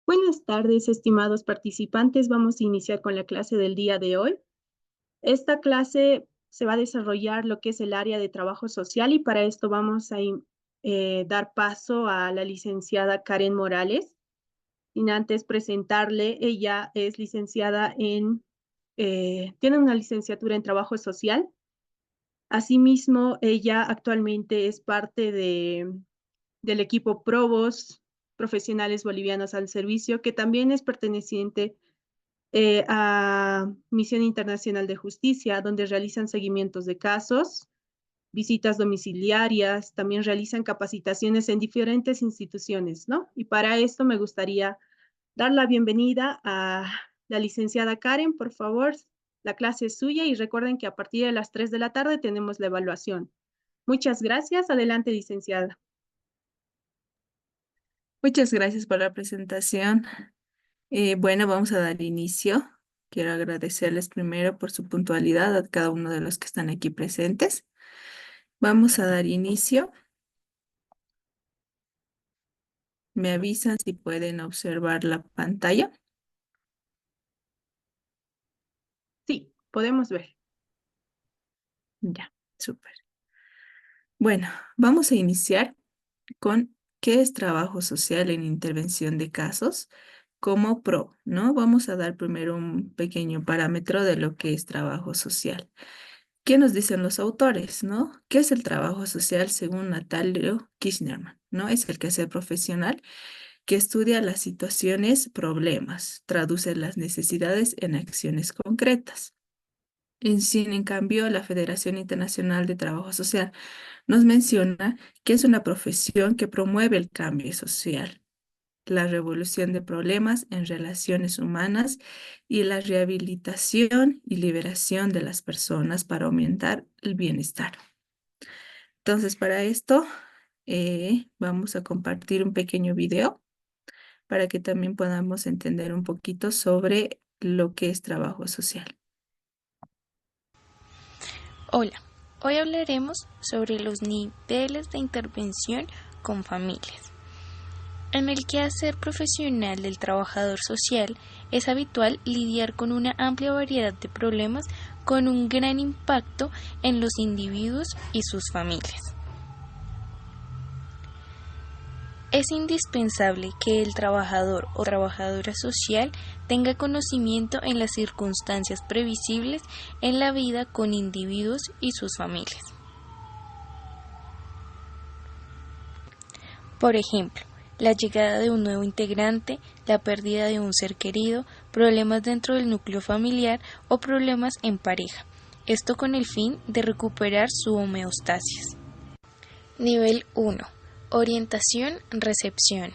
Buenas tardes, estimados participantes. Vamos a iniciar con la clase del día de hoy. Esta clase se va a desarrollar lo que es el área de trabajo social y para esto vamos a dar paso a la licenciada Karen Morales. Sin antes presentarle, ella es licenciada tiene una licenciatura en trabajo social. Asimismo, ella actualmente es parte del equipo Probos, Profesionales Bolivianos al Servicio, que también es perteneciente a Misión Internacional de Justicia, donde realizan seguimientos de casos, visitas domiciliarias, también realizan capacitaciones en diferentes instituciones, ¿no? Y para esto me gustaría dar la bienvenida a la licenciada Karen, por favor. La clase es suya y recuerden que a partir de las 3 de la tarde tenemos la evaluación. Muchas gracias. Adelante, licenciada. Muchas gracias por la presentación. Bueno, vamos a dar inicio. Quiero agradecerles primero por su puntualidad a cada uno de los que están aquí presentes. Vamos a dar inicio. Me avisan si pueden observar la pantalla. Sí, podemos ver. Ya, súper. Bueno, vamos a iniciar con qué es trabajo social en intervención de casos como PRO, ¿no? Vamos a dar primero un pequeño parámetro de lo que es trabajo social. ¿Qué nos dicen los autores, no? ¿Qué es el trabajo social según Natalio Kirchnerman, no? Es el quehacer profesional que estudia las situaciones, problemas, traduce las necesidades en acciones concretas. En cambio, la Federación Internacional de Trabajo Social nos menciona que es una profesión que promueve el cambio social, la revolución de problemas en relaciones humanas y la rehabilitación y liberación de las personas para aumentar el bienestar. Entonces, para esto, vamos a compartir un pequeño video para que también podamos entender un poquito sobre lo que es trabajo social. Hola, hoy hablaremos sobre los niveles de intervención con familias. En el quehacer profesional del trabajador social es habitual lidiar con una amplia variedad de problemas con un gran impacto en los individuos y sus familias. Es indispensable que el trabajador o trabajadora social tenga conocimiento en las circunstancias previsibles en la vida con individuos y sus familias. Por ejemplo, la llegada de un nuevo integrante, la pérdida de un ser querido, problemas dentro del núcleo familiar o problemas en pareja. Esto con el fin de recuperar su homeostasis. Nivel 1. Orientación-recepción.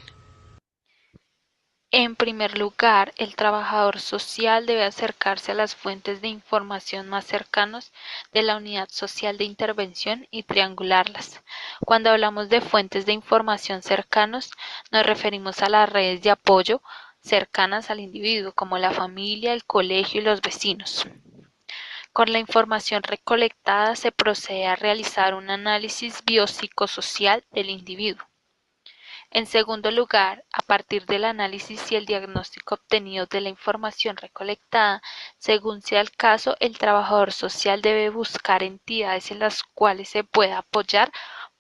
En primer lugar, el trabajador social debe acercarse a las fuentes de información más cercanas de la unidad social de intervención y triangularlas. Cuando hablamos de fuentes de información cercanos, nos referimos a las redes de apoyo cercanas al individuo, como la familia, el colegio y los vecinos. Con la información recolectada se procede a realizar un análisis biopsicosocial del individuo. En segundo lugar, a partir del análisis y el diagnóstico obtenido de la información recolectada, según sea el caso, el trabajador social debe buscar entidades en las cuales se pueda apoyar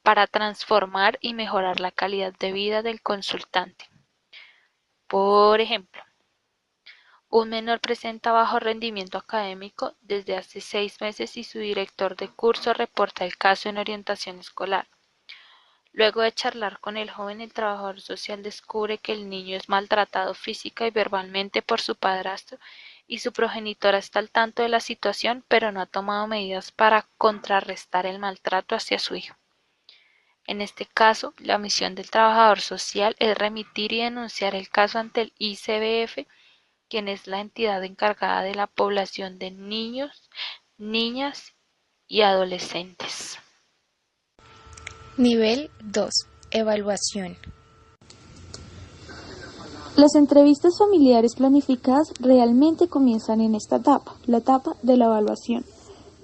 para transformar y mejorar la calidad de vida del consultante. Por ejemplo, un menor presenta bajo rendimiento académico desde hace 6 meses y su director de curso reporta el caso en orientación escolar. Luego de charlar con el joven, el trabajador social descubre que el niño es maltratado física y verbalmente por su padrastro y su progenitora está al tanto de la situación, pero no ha tomado medidas para contrarrestar el maltrato hacia su hijo. En este caso, la misión del trabajador social es remitir y denunciar el caso ante el ICBF, quien es la entidad encargada de la población de niños, niñas y adolescentes. Nivel 2. Evaluación. Las entrevistas familiares planificadas realmente comienzan en esta etapa, la etapa de la evaluación,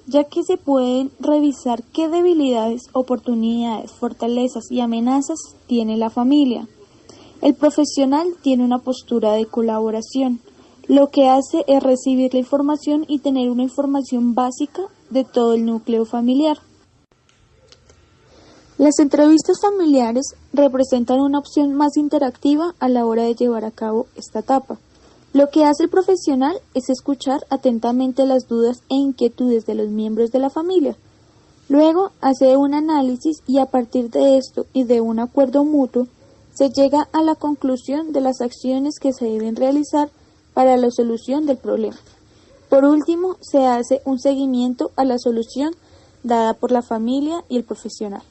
ya que se pueden revisar qué debilidades, oportunidades, fortalezas y amenazas tiene la familia. El profesional tiene una postura de colaboración. Lo que hace es recibir la información y tener una información básica de todo el núcleo familiar. Las entrevistas familiares representan una opción más interactiva a la hora de llevar a cabo esta etapa. Lo que hace el profesional es escuchar atentamente las dudas e inquietudes de los miembros de la familia. Luego hace un análisis y a partir de esto y de un acuerdo mutuo, se llega a la conclusión de las acciones que se deben realizar para la solución del problema. Por último, se hace un seguimiento a la solución dada por la familia y el profesional.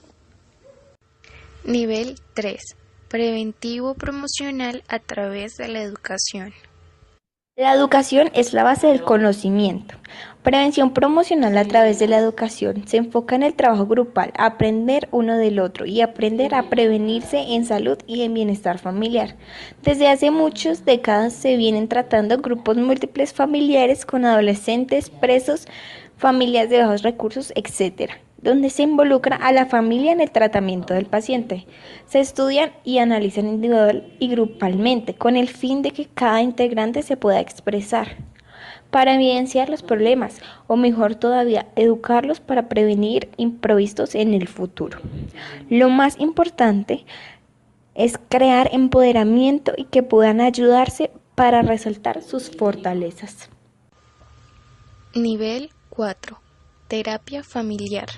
Nivel 3. Preventivo promocional a través de la educación. La educación es la base del conocimiento. Prevención promocional a través de la educación se enfoca en el trabajo grupal, aprender uno del otro y aprender a prevenirse en salud y en bienestar familiar. Desde hace muchas décadas se vienen tratando grupos múltiples familiares con adolescentes, presos, familias de bajos recursos, etc., donde se involucra a la familia en el tratamiento del paciente. Se estudian y analizan individual y grupalmente con el fin de que cada integrante se pueda expresar para evidenciar los problemas o mejor todavía, educarlos para prevenir imprevistos en el futuro. Lo más importante es crear empoderamiento y que puedan ayudarse para resaltar sus fortalezas. Nivel 4. Terapia familiar.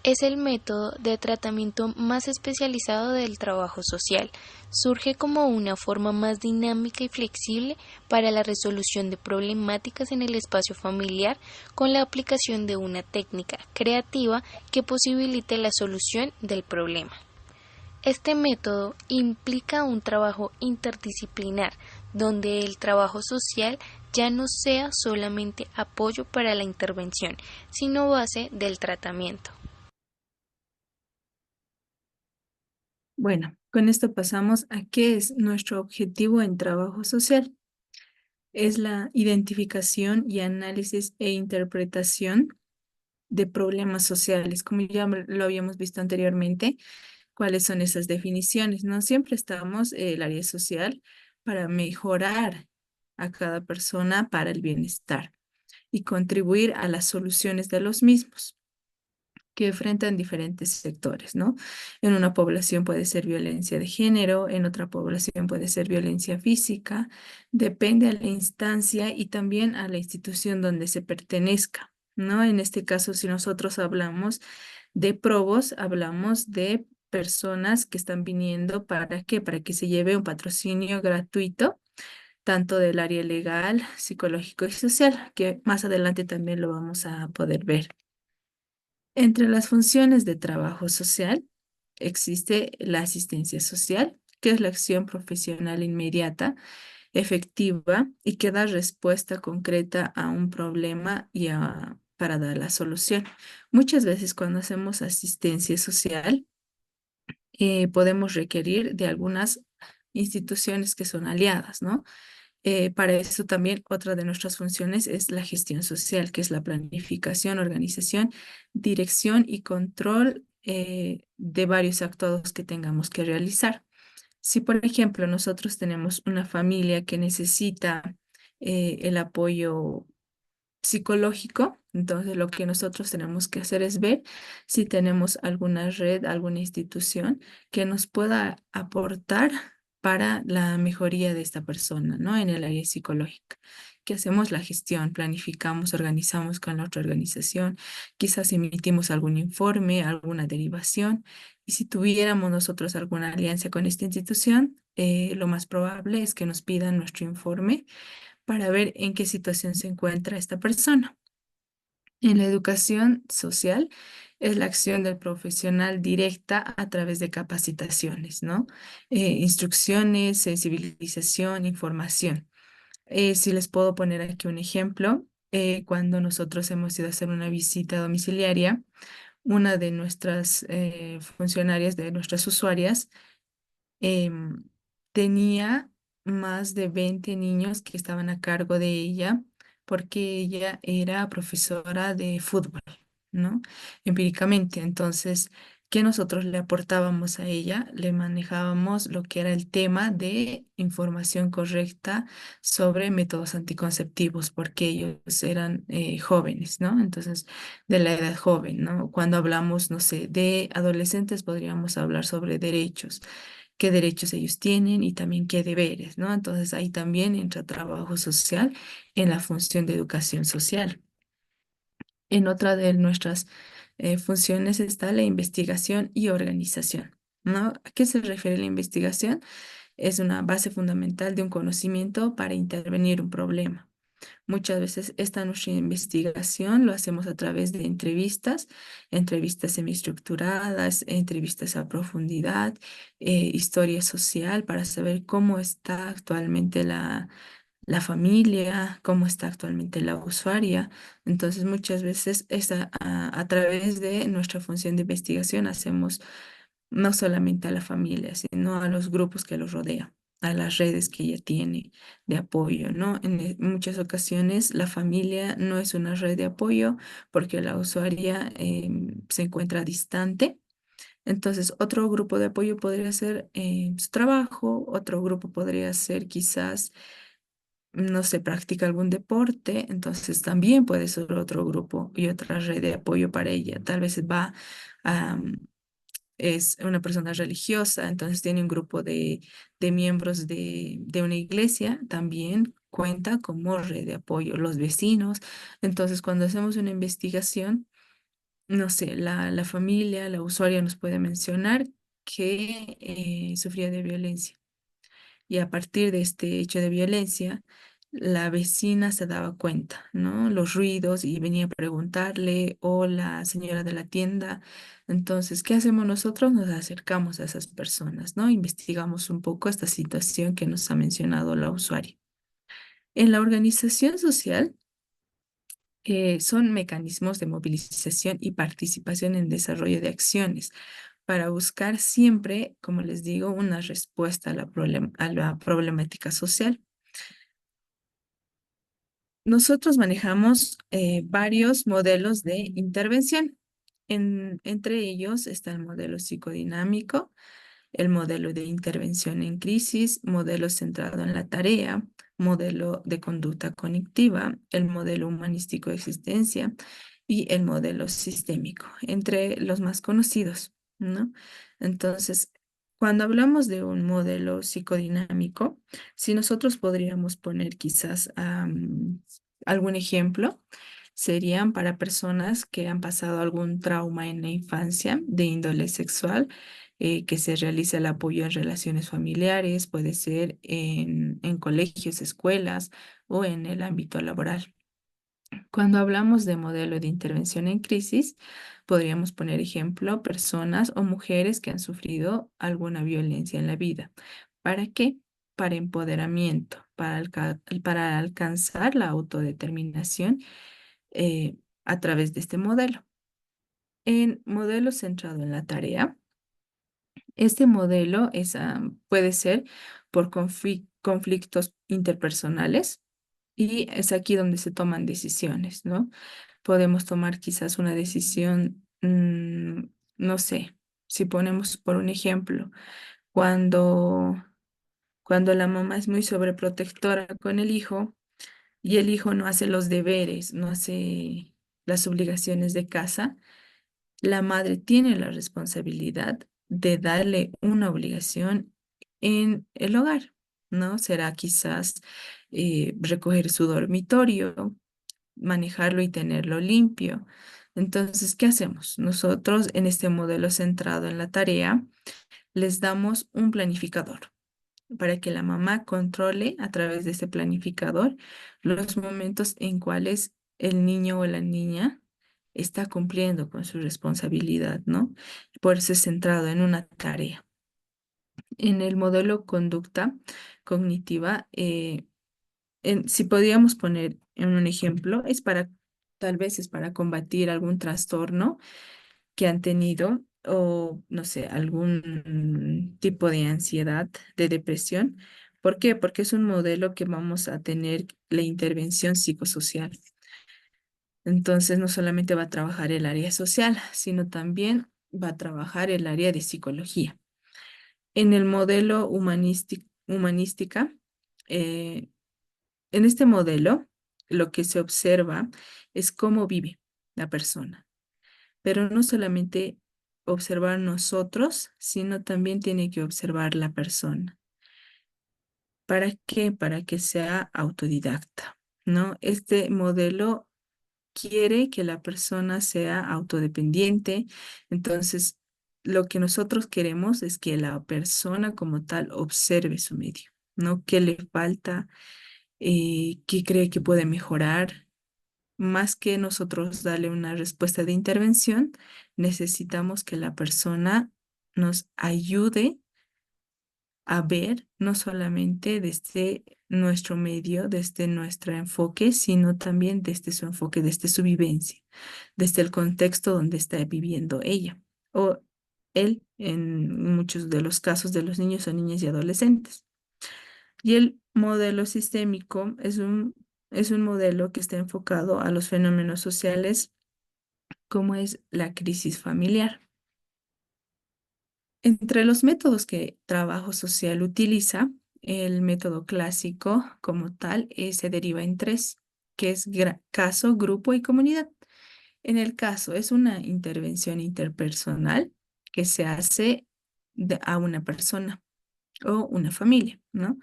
Es el método de tratamiento más especializado del trabajo social. Surge como una forma más dinámica y flexible para la resolución de problemáticas en el espacio familiar con la aplicación de una técnica creativa que posibilite la solución del problema. Este método implica un trabajo interdisciplinar, donde el trabajo social ya no sea solamente apoyo para la intervención, sino base del tratamiento. Bueno, con esto pasamos a qué es nuestro objetivo en trabajo social. Es la identificación y análisis e interpretación de problemas sociales, como ya lo habíamos visto anteriormente. ¿Cuáles son esas definiciones? No siempre estamos el área social para mejorar a cada persona para el bienestar y contribuir a las soluciones de los mismos que enfrentan diferentes sectores, ¿no? En una población puede ser violencia de género, en otra población puede ser violencia física, depende a la instancia y también a la institución donde se pertenezca, ¿no? En este caso, si nosotros hablamos de probos, hablamos de personas que están viniendo ¿para qué? Para que se lleve un patrocinio gratuito, tanto del área legal, psicológico y social, que más adelante también lo vamos a poder ver. Entre las funciones de trabajo social existe la asistencia social, que es la acción profesional inmediata, efectiva y que da respuesta concreta a un problema y para dar la solución. Muchas veces cuando hacemos asistencia social, podemos requerir de algunas instituciones que son aliadas, ¿no? Para eso también otra de nuestras funciones es la gestión social, que es la planificación, organización, dirección y control de varios actos que tengamos que realizar. Si, por ejemplo, nosotros tenemos una familia que necesita el apoyo psicológico, entonces lo que nosotros tenemos que hacer es ver si tenemos alguna red, alguna institución que nos pueda aportar para la mejoría de esta persona, ¿no? En el área psicológica. Que hacemos la gestión, planificamos, organizamos con la otra organización, quizás emitimos algún informe, alguna derivación, y si tuviéramos nosotros alguna alianza con esta institución, lo más probable es que nos pidan nuestro informe para ver en qué situación se encuentra esta persona. En la educación social es la acción del profesional directa a través de capacitaciones, ¿no? Instrucciones, sensibilización, información. Si les puedo poner aquí un ejemplo, cuando nosotros hemos ido a hacer una visita domiciliaria, una de nuestras funcionarias, de nuestras usuarias, em, tenía más de 20 niños que estaban a cargo de ella porque ella era profesora de fútbol, ¿no? Empíricamente. Entonces, que nosotros le aportábamos a ella, le manejábamos lo que era el tema de información correcta sobre métodos anticonceptivos, porque ellos eran jóvenes, ¿no? Entonces, de la edad joven, ¿no? Cuando hablamos, no sé, de adolescentes, podríamos hablar sobre derechos, qué derechos ellos tienen y también qué deberes, ¿no? Entonces, ahí también entra trabajo social en la función de educación social. En otra de nuestras funciones está la investigación y organización, ¿no? ¿A qué se refiere la investigación? Es una base fundamental de un conocimiento para intervenir un problema. Muchas veces esta nuestra investigación lo hacemos a través de entrevistas, entrevistas semiestructuradas, entrevistas a profundidad, historia social para saber cómo está actualmente la familia, cómo está actualmente la usuaria. Entonces, muchas veces a través de nuestra función de investigación hacemos no solamente a la familia, sino a los grupos que los rodean, a las redes que ella tiene de apoyo, ¿no? En muchas ocasiones la familia no es una red de apoyo porque la usuaria se encuentra distante. Entonces, otro grupo de apoyo podría ser su trabajo, otro grupo podría ser quizás no se practica algún deporte, entonces también puede ser otro grupo y otra red de apoyo para ella. Tal vez a, es una persona religiosa, entonces tiene un grupo de miembros de una iglesia, también cuenta como red de apoyo, los vecinos. Entonces, cuando hacemos una investigación, no sé, la familia, la usuaria nos puede mencionar que sufría de violencia. Y a partir de este hecho de violencia, la vecina se daba cuenta, ¿no? Los ruidos y venía a preguntarle, o la señora de la tienda. Entonces, ¿qué hacemos nosotros? Nos acercamos a esas personas, ¿no? Investigamos un poco esta situación que nos ha mencionado la usuaria. En la organización social, son mecanismos de movilización y participación en desarrollo de acciones para buscar siempre, como les digo, una respuesta a a la problemática social. Nosotros manejamos varios modelos de intervención. Entre ellos está el modelo psicodinámico, el modelo de intervención en crisis, modelo centrado en la tarea, modelo de conducta cognitiva, el modelo humanístico de existencia y el modelo sistémico, entre los más conocidos, ¿no? Entonces, cuando hablamos de un modelo psicodinámico, si nosotros podríamos poner quizás algún ejemplo, serían para personas que han pasado algún trauma en la infancia de índole sexual, que se realiza el apoyo en relaciones familiares, puede ser en colegios, escuelas o en el ámbito laboral. Cuando hablamos de modelo de intervención en crisis, podríamos poner ejemplo personas o mujeres que han sufrido alguna violencia en la vida. ¿Para qué? Para empoderamiento, para alcanzar la autodeterminación a través de este modelo. En modelo centrado en la tarea, este modelo puede ser por conflictos interpersonales y es aquí donde se toman decisiones, ¿no? Podemos tomar quizás una decisión, no sé, si ponemos por un ejemplo, cuando, cuando la mamá es muy sobreprotectora con el hijo y el hijo no hace los deberes, no hace las obligaciones de casa, la madre tiene la responsabilidad de darle una obligación en el hogar, ¿no? Será quizás recoger su dormitorio, manejarlo y tenerlo limpio. Entonces, ¿qué hacemos? Nosotros en este modelo centrado en la tarea, les damos un planificador para que la mamá controle a través de ese planificador los momentos en cuales el niño o la niña está cumpliendo con su responsabilidad, ¿no? Por eso es centrado en una tarea. En el modelo conducta cognitiva, si podríamos poner en un ejemplo, tal vez es para combatir algún trastorno que han tenido o, no sé, algún tipo de ansiedad, de depresión. ¿Por qué? Porque es un modelo que vamos a tener la intervención psicosocial. Entonces, no solamente va a trabajar el área social, sino también va a trabajar el área de psicología. En el modelo humanística, eh, en este modelo, lo que se observa es cómo vive la persona, pero no solamente observar nosotros, sino también tiene que observar la persona. ¿Para qué? Para que sea autodidacta, ¿no? Este modelo quiere que la persona sea autodependiente, entonces lo que nosotros queremos es que la persona como tal observe su medio, ¿no? ¿Qué le falta? ¿Qué cree que puede mejorar? Más que nosotros darle una respuesta de intervención, necesitamos que la persona nos ayude a ver no solamente desde nuestro medio, desde nuestro enfoque, sino también desde su enfoque, desde su vivencia, desde el contexto donde está viviendo ella o él en muchos de los casos de los niños o niñas y adolescentes. Y el modelo sistémico es un modelo que está enfocado a los fenómenos sociales como es la crisis familiar. Entre los métodos que trabajo social utiliza, el método clásico como tal se deriva en tres, que es caso, grupo y comunidad. En el caso es una intervención interpersonal que se hace a una persona o una familia, ¿no?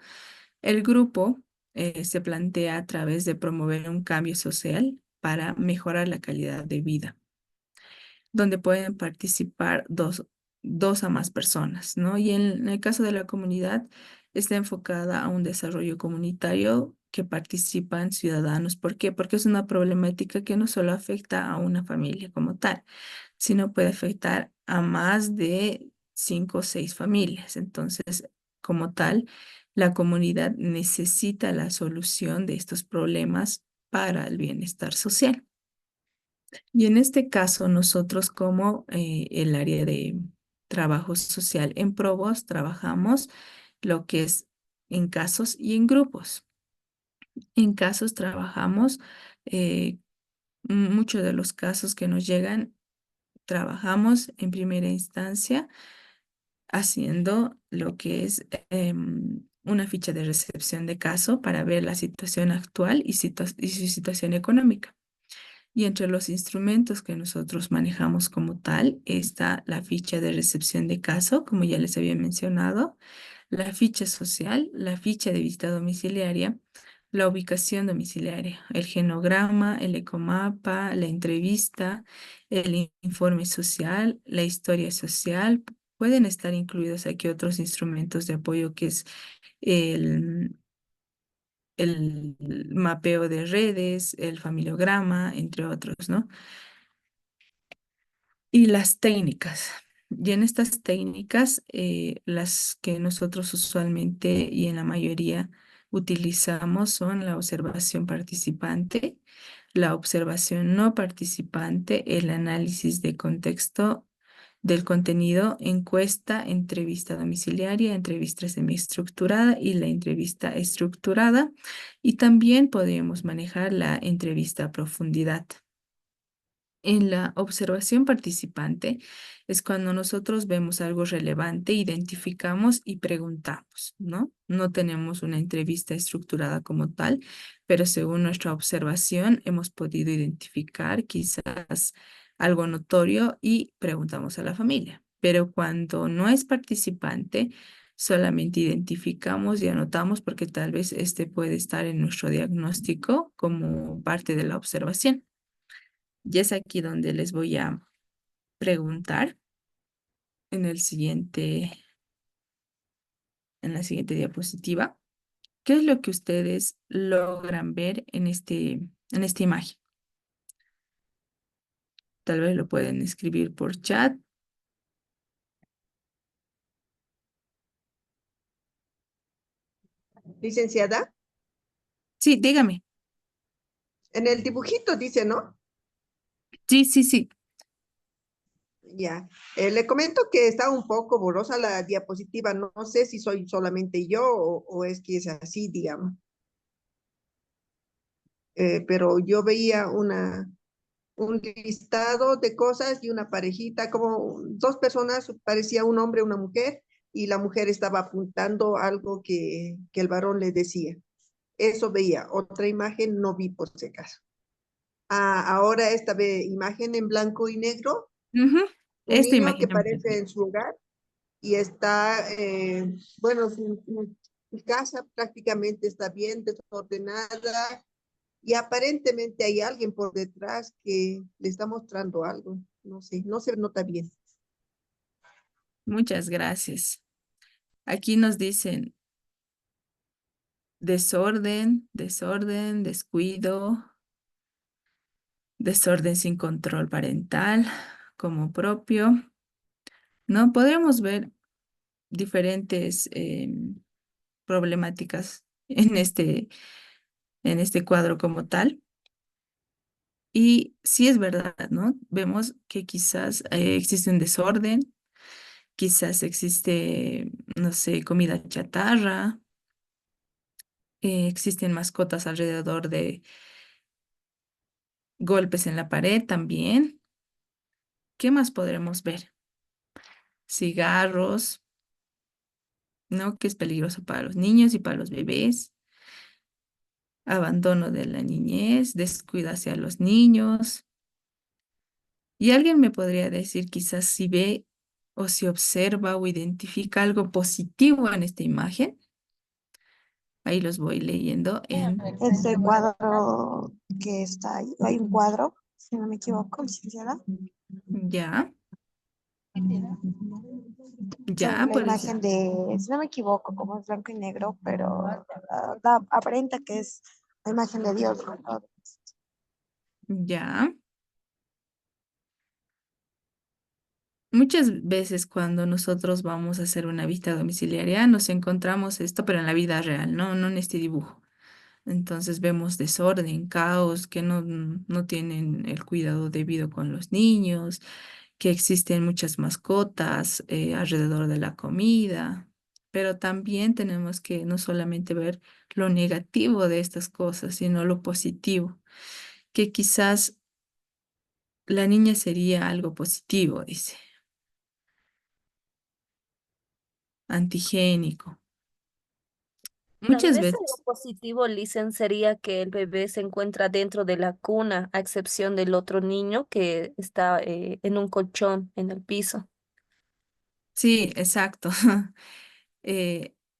El grupo se plantea a través de promover un cambio social para mejorar la calidad de vida donde pueden participar dos a más personas, ¿no? Y en el caso de la comunidad, está enfocada a un desarrollo comunitario que participan ciudadanos. ¿Por qué? Porque es una problemática que no solo afecta a una familia como tal, sino puede afectar a más de 5 o 6 familias. Entonces, como tal, la comunidad necesita la solución de estos problemas para el bienestar social. Y en este caso, nosotros como el área de trabajo social en Provost trabajamos lo que es en casos y en grupos. En casos trabajamos eh, muchos de los casos que nos llegan, trabajamos en primera instancia haciendo lo que es una ficha de recepción de caso para ver la situación actual y su situación económica. Y entre los instrumentos que nosotros manejamos como tal está la ficha de recepción de caso, como ya les había mencionado, la ficha social, la ficha de visita domiciliaria, la ubicación domiciliaria, el genograma, el ecomapa, la entrevista, el informe social, la historia social. Pueden estar incluidos aquí otros instrumentos de apoyo que es el el mapeo de redes, el familiograma, entre otros, ¿no? Y las técnicas. Y en estas técnicas, las que nosotros usualmente y en la mayoría utilizamos son la observación participante, la observación no participante, el análisis de contexto del contenido, encuesta, entrevista domiciliaria, entrevista semiestructurada y la entrevista estructurada. Y también podemos manejar la entrevista a profundidad. En la observación participante es cuando nosotros vemos algo relevante, identificamos y preguntamos, ¿no? No tenemos una entrevista estructurada como tal, pero según nuestra observación hemos podido identificar quizás algo notorio y preguntamos a la familia. Pero cuando no es participante, solamente identificamos y anotamos porque tal vez este puede estar en nuestro diagnóstico como parte de la observación. Y es aquí donde les voy a preguntar en en la siguiente diapositiva. ¿Qué es lo que ustedes logran ver en esta imagen? Tal vez lo pueden escribir por chat. Licenciada, Sí, dígame. en el dibujito dice, ¿no? Sí, sí, sí. Ya. Le comento que está un poco borrosa la diapositiva. No, no sé si soy solamente yo o es que es así, digamos. Pero yo veía una. un listado de cosas y una parejita, como dos personas, parecía un hombre, una mujer, y la mujer estaba apuntando algo que el varón le decía. Eso veía. Otra imagen no vi por si acaso. Ahora esta imagen en blanco y negro, Ujú. un Esta niño que imagen también. parece en su hogar y está, bueno, su casa prácticamente está bien desordenada y aparentemente hay alguien por detrás que le está mostrando algo. No sé, no se nota bien. Muchas gracias. Aquí nos dicen desorden, desorden, descuido, desorden sin control parental como propio. No podemos ver diferentes problemáticas en este cuadro como tal. Y sí es verdad, ¿no? Vemos que quizás existe un desorden, quizás existe, no sé, comida chatarra, existen mascotas alrededor de golpes en la pared también. ¿Qué más podremos ver? Cigarros, ¿no? Que es peligroso para los niños y para los bebés. Abandono de la niñez, descuido hacia los niños. Y alguien me podría decir quizás si ve o si observa o identifica algo positivo en esta imagen. Ahí los voy leyendo en Este cuadro que está ahí, hay un cuadro, si no me equivoco, licenciada, ya, sobre ya, la por eso. imagen de, si no me equivoco, como es blanco y negro, pero aparenta que es la imagen de Dios, ¿no? Ya. Muchas veces cuando nosotros vamos a hacer una visita domiciliaria nos encontramos esto, pero en la vida real, ¿no? No en este dibujo. Entonces vemos desorden, caos, que no tienen el cuidado debido con los niños, que existen muchas mascotas alrededor de la comida, pero también tenemos que no solamente ver lo negativo de estas cosas, sino lo positivo, que quizás la niña sería algo positivo, dice, antigénico. Tal Muchas vez algo veces. positivo, Licen, sería que el bebé se encuentra dentro de la cuna, a excepción del otro niño que está en un colchón en el piso. Sí, exacto.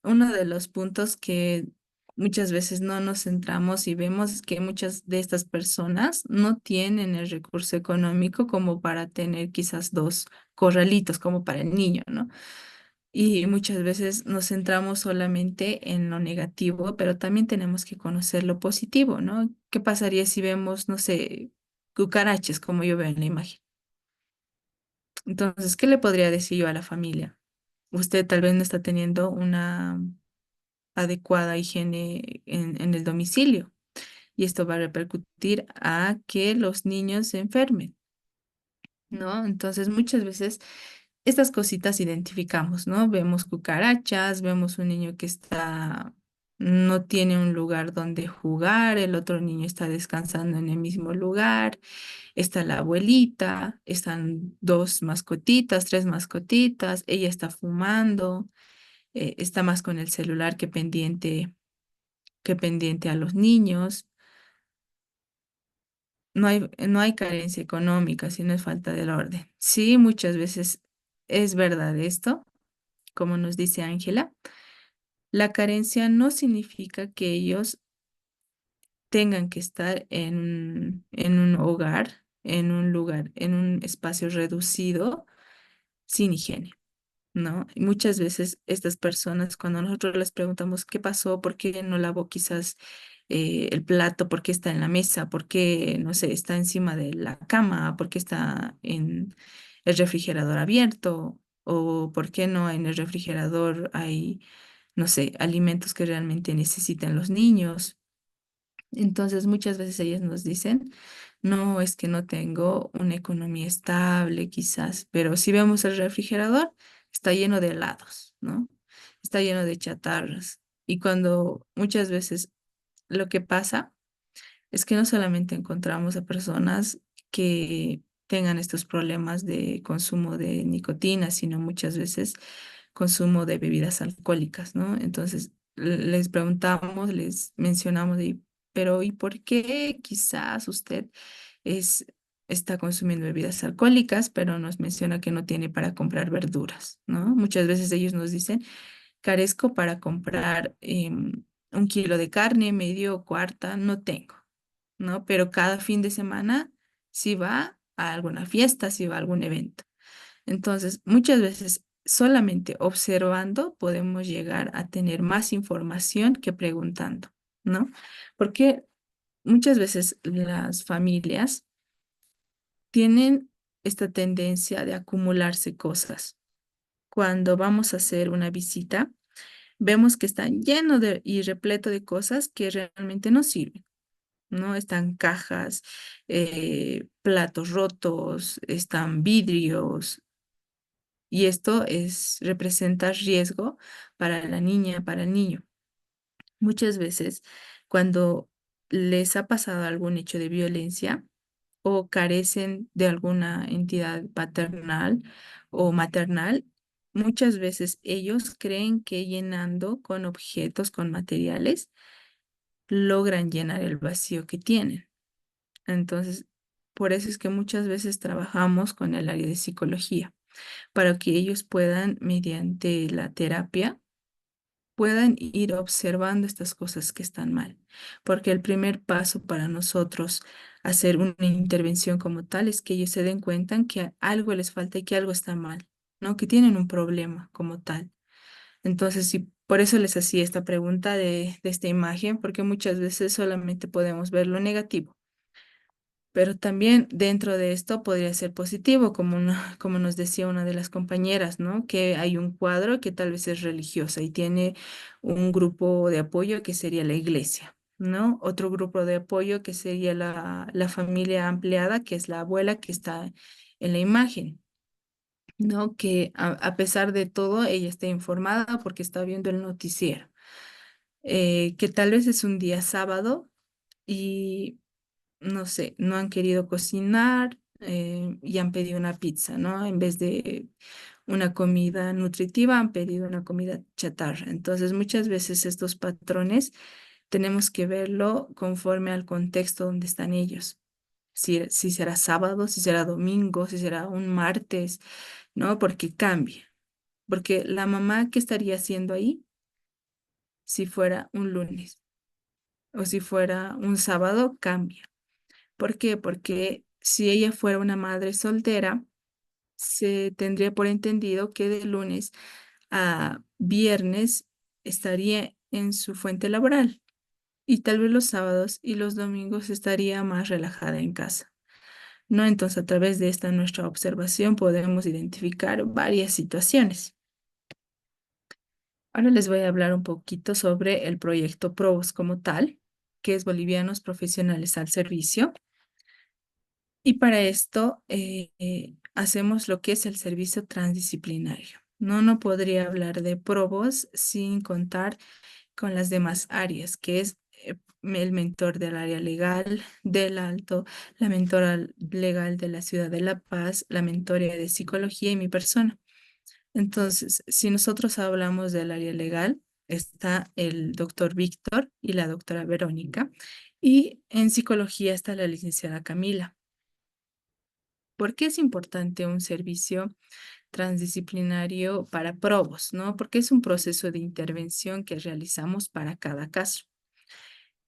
Uno de los puntos que muchas veces no nos centramos y vemos es que muchas de estas personas no tienen el recurso económico como para tener quizás dos corralitos como para el niño, ¿no? Y muchas veces nos centramos solamente en lo negativo, pero también tenemos que conocer lo positivo, ¿no? ¿Qué pasaría si vemos, no sé, cucarachas como yo veo en la imagen? Entonces, ¿qué le podría decir yo a la familia? Usted tal vez no está teniendo una adecuada higiene en el domicilio y esto va a repercutir a que los niños se enfermen, ¿no? Entonces, muchas veces estas cositas identificamos, ¿no? Vemos cucarachas, vemos un niño que no tiene un lugar donde jugar, el otro niño está descansando en el mismo lugar, está la abuelita, están dos mascotitas, tres mascotitas, ella está fumando, está más con el celular que pendiente a los niños. No hay carencia económica, sino es falta del orden. Sí, muchas veces es verdad esto, como nos dice Ángela. La carencia no significa que ellos tengan que estar en un hogar, en un lugar, en un espacio reducido, sin higiene. ¿No? Y muchas veces estas personas, cuando nosotros les preguntamos qué pasó, por qué no lavó quizás el plato, por qué está en la mesa, por qué, no sé, está encima de la cama, por qué está en el refrigerador abierto, o por qué no en el refrigerador hay, no sé, alimentos que realmente necesitan los niños. Entonces, muchas veces ellas nos dicen, no, es que no tengo una economía estable, quizás, pero si vemos el refrigerador, está lleno de helados, ¿no? Está lleno de chatarras. Y cuando muchas veces lo que pasa es que no solamente encontramos a personas que tengan estos problemas de consumo de nicotina, sino muchas veces consumo de bebidas alcohólicas, ¿no? Entonces, les preguntamos, les mencionamos, pero ¿y por qué quizás usted es, está consumiendo bebidas alcohólicas, pero nos menciona que no tiene para comprar verduras, ¿no? Muchas veces ellos nos dicen, carezco para comprar 1 kilo de carne, medio o cuarta, no tengo, ¿no? Pero cada fin de semana sí va a alguna fiesta, sí va a algún evento. Entonces, muchas veces solamente observando podemos llegar a tener más información que preguntando, ¿no? Porque muchas veces las familias tienen esta tendencia de acumularse cosas. Cuando vamos a hacer una visita, vemos que están lleno de y repleto de cosas que realmente no sirven, ¿no? Están cajas, platos rotos, están vidrios, y esto representa riesgo para la niña, para el niño. Muchas veces, cuando les ha pasado algún hecho de violencia o carecen de alguna entidad paternal o maternal, muchas veces ellos creen que llenando con objetos, con materiales, logran llenar el vacío que tienen. Entonces, por eso es que muchas veces trabajamos con el área de psicología, para que ellos puedan, mediante la terapia, puedan ir observando estas cosas que están mal. Porque el primer paso para nosotros hacer una intervención como tal es que ellos se den cuenta que algo les falta y que algo está mal, ¿no? Que tienen un problema como tal. Entonces, sí, por eso les hacía esta pregunta de esta imagen, porque muchas veces solamente podemos ver lo negativo. Pero también dentro de esto podría ser positivo, como, como nos decía una de las compañeras, ¿no? Que hay un cuadro que tal vez es religiosa y tiene un grupo de apoyo que sería la iglesia, ¿no? Otro grupo de apoyo que sería la familia ampliada, que es la abuela que está en la imagen, ¿no? Que a pesar de todo, ella está informada porque está viendo el noticiero. Que tal vez es un día sábado y no sé, no han querido cocinar y han pedido una pizza, ¿no? En vez de una comida nutritiva, han pedido una comida chatarra. Entonces, muchas veces estos patrones tenemos que verlo conforme al contexto donde están ellos. Si será sábado, si será domingo, si será un martes, ¿no? Porque cambia. Porque la mamá, ¿qué estaría haciendo ahí si fuera un lunes? O si fuera un sábado, cambia. ¿Por qué? Porque si ella fuera una madre soltera, se tendría por entendido que de lunes a viernes estaría en su fuente laboral y tal vez los sábados y los domingos estaría más relajada en casa, ¿no? Entonces, a través de esta nuestra observación podemos identificar varias situaciones. Ahora les voy a hablar un poquito sobre el proyecto PROVOS como tal, que es Bolivianos Profesionales al Servicio. Y para esto hacemos lo que es el servicio transdisciplinario. No podría hablar de probos sin contar con las demás áreas, que es el mentor del área legal del Alto, la mentora legal de la Ciudad de La Paz, la mentoría de psicología y mi persona. Entonces, si nosotros hablamos del área legal, está el doctor Víctor y la doctora Verónica, y en psicología está la licenciada Camila. ¿Por qué es importante un servicio transdisciplinario para probos, ¿no? Porque es un proceso de intervención que realizamos para cada caso.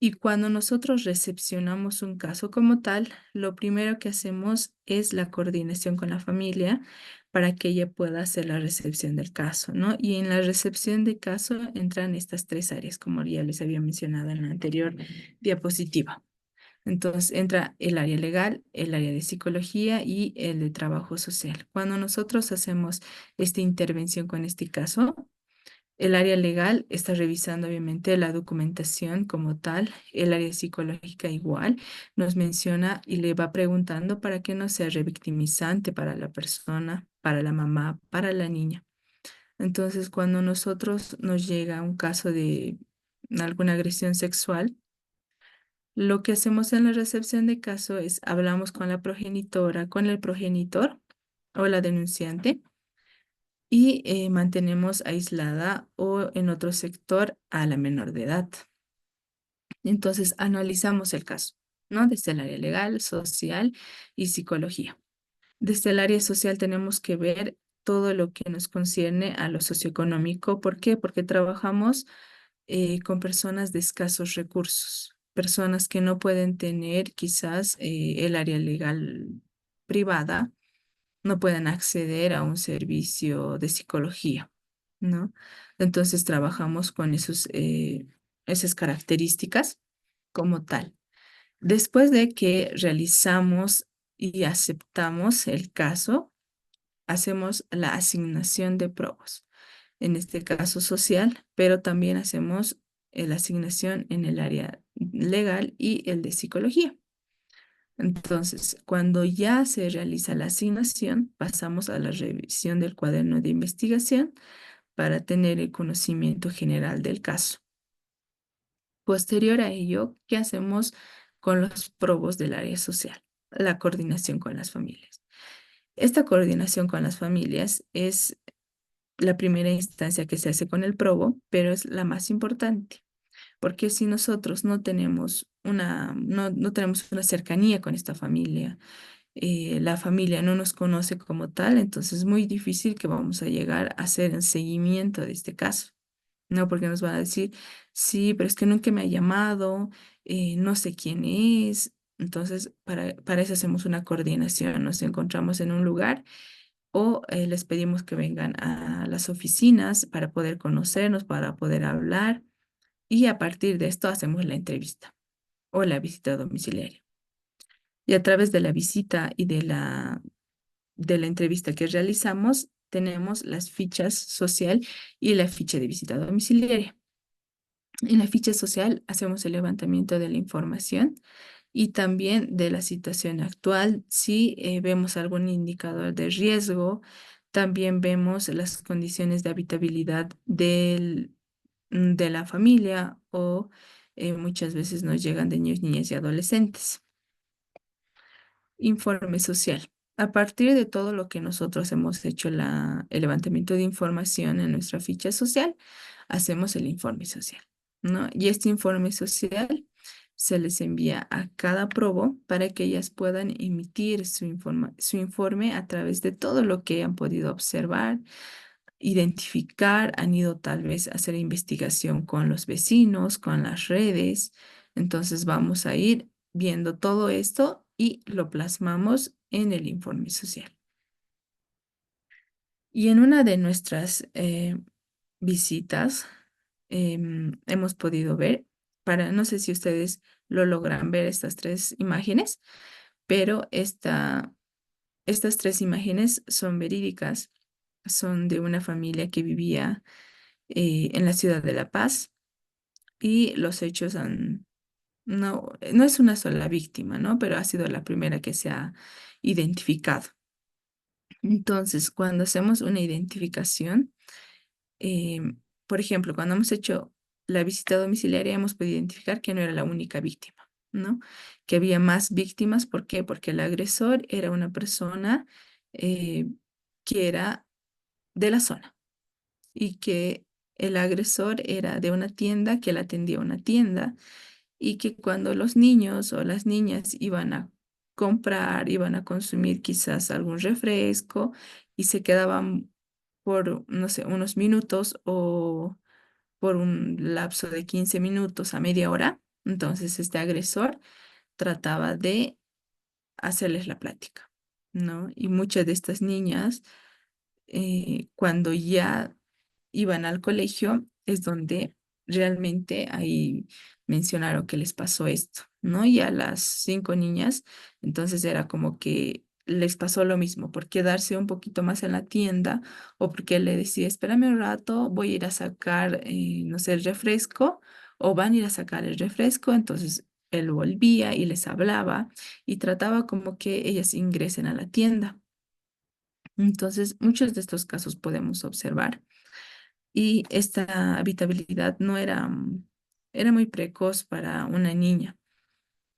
Y cuando nosotros recepcionamos un caso como tal, lo primero que hacemos es la coordinación con la familia para que ella pueda hacer la recepción del caso, ¿no? Y en la recepción de caso entran estas 3 áreas, como ya les había mencionado en la anterior diapositiva. Entonces entra el área legal, el área de psicología y el de trabajo social. Cuando nosotros hacemos esta intervención con este caso, el área legal está revisando obviamente la documentación como tal, el área psicológica igual nos menciona y le va preguntando para que no sea revictimizante para la persona, para la mamá, para la niña. Entonces, cuando nosotros nos llega un caso de alguna agresión sexual, Lo que hacemos en la recepción de caso es hablamos con la progenitora, con el progenitor o la denunciante y mantenemos aislada o en otro sector a la menor de edad. Entonces analizamos el caso, ¿no? Desde el área legal, social y psicología. Desde el área social tenemos que ver todo lo que nos concierne a lo socioeconómico. ¿Por qué? Porque trabajamos con personas de escasos recursos, personas que no pueden tener quizás el área legal privada, no pueden acceder a un servicio de psicología, ¿no? Entonces trabajamos con esas características como tal. Después de que realizamos y aceptamos el caso, hacemos la asignación de probos, en este caso social, pero también hacemos la asignación en el área legal y el de psicología. Entonces, cuando ya se realiza la asignación, pasamos a la revisión del cuaderno de investigación para tener el conocimiento general del caso. Posterior a ello, ¿qué hacemos con los probos del área social? La coordinación con las familias. Esta coordinación con las familias es la primera instancia que se hace con el probo, pero es la más importante, porque si nosotros no tenemos una cercanía con esta familia, la familia no nos conoce como tal, entonces es muy difícil que vamos a llegar a hacer el seguimiento de este caso. No, porque nos van a decir, sí, pero es que nunca me ha llamado, no sé quién es. Entonces, para eso hacemos una coordinación. Nos encontramos en un lugar o les pedimos que vengan a las oficinas para poder conocernos, para poder hablar. Y a partir de esto hacemos la entrevista o la visita domiciliaria. Y a través de la visita y de la entrevista que realizamos, tenemos las fichas social y la ficha de visita domiciliaria. En la ficha social hacemos el levantamiento de la información y también de la situación actual. Si vemos algún indicador de riesgo, también vemos las condiciones de habitabilidad de la familia o muchas veces nos llegan de niños, niñas y adolescentes. Informe social. A partir de todo lo que nosotros hemos hecho el levantamiento de información en nuestra ficha social, hacemos el informe social, ¿no? Y este informe social se les envía a cada probo para que ellas puedan emitir su informe a través de todo lo que han podido observar, identificar, han ido tal vez a hacer investigación con los vecinos, con las redes. Entonces vamos a ir viendo todo esto y lo plasmamos en el informe social. Y en una de nuestras visitas hemos podido ver, no sé si ustedes lo logran ver estas tres imágenes, pero estas tres imágenes son verídicas, son de una familia que vivía en la ciudad de La Paz y los hechos no es una sola víctima, ¿no? Pero ha sido la primera que se ha identificado. Entonces, cuando hacemos una identificación, eh, por ejemplo, cuando hemos hecho la visita domiciliaria, hemos podido identificar que no era la única víctima, ¿no? Que había más víctimas. ¿Por qué? Porque el agresor era una persona que era de la zona y que el agresor era de una tienda, que la atendía una tienda y que cuando los niños o las niñas iban a comprar, iban a consumir quizás algún refresco y se quedaban por, no sé, unos minutos o por un lapso de 15 minutos a media hora, entonces este agresor trataba de hacerles la plática, ¿no? Y muchas de estas niñas, cuando ya iban al colegio, es donde realmente ahí mencionaron que les pasó esto, ¿no? Y a las 5 niñas, entonces era como que les pasó lo mismo, por quedarse un poquito más en la tienda o porque le decía, espérame un rato, voy a ir a sacar, no sé, el refresco o van a ir a sacar el refresco, entonces él volvía y les hablaba y trataba como que ellas ingresen a la tienda. Entonces, muchos de estos casos podemos observar y esta habitabilidad no era, era muy precoz para una niña.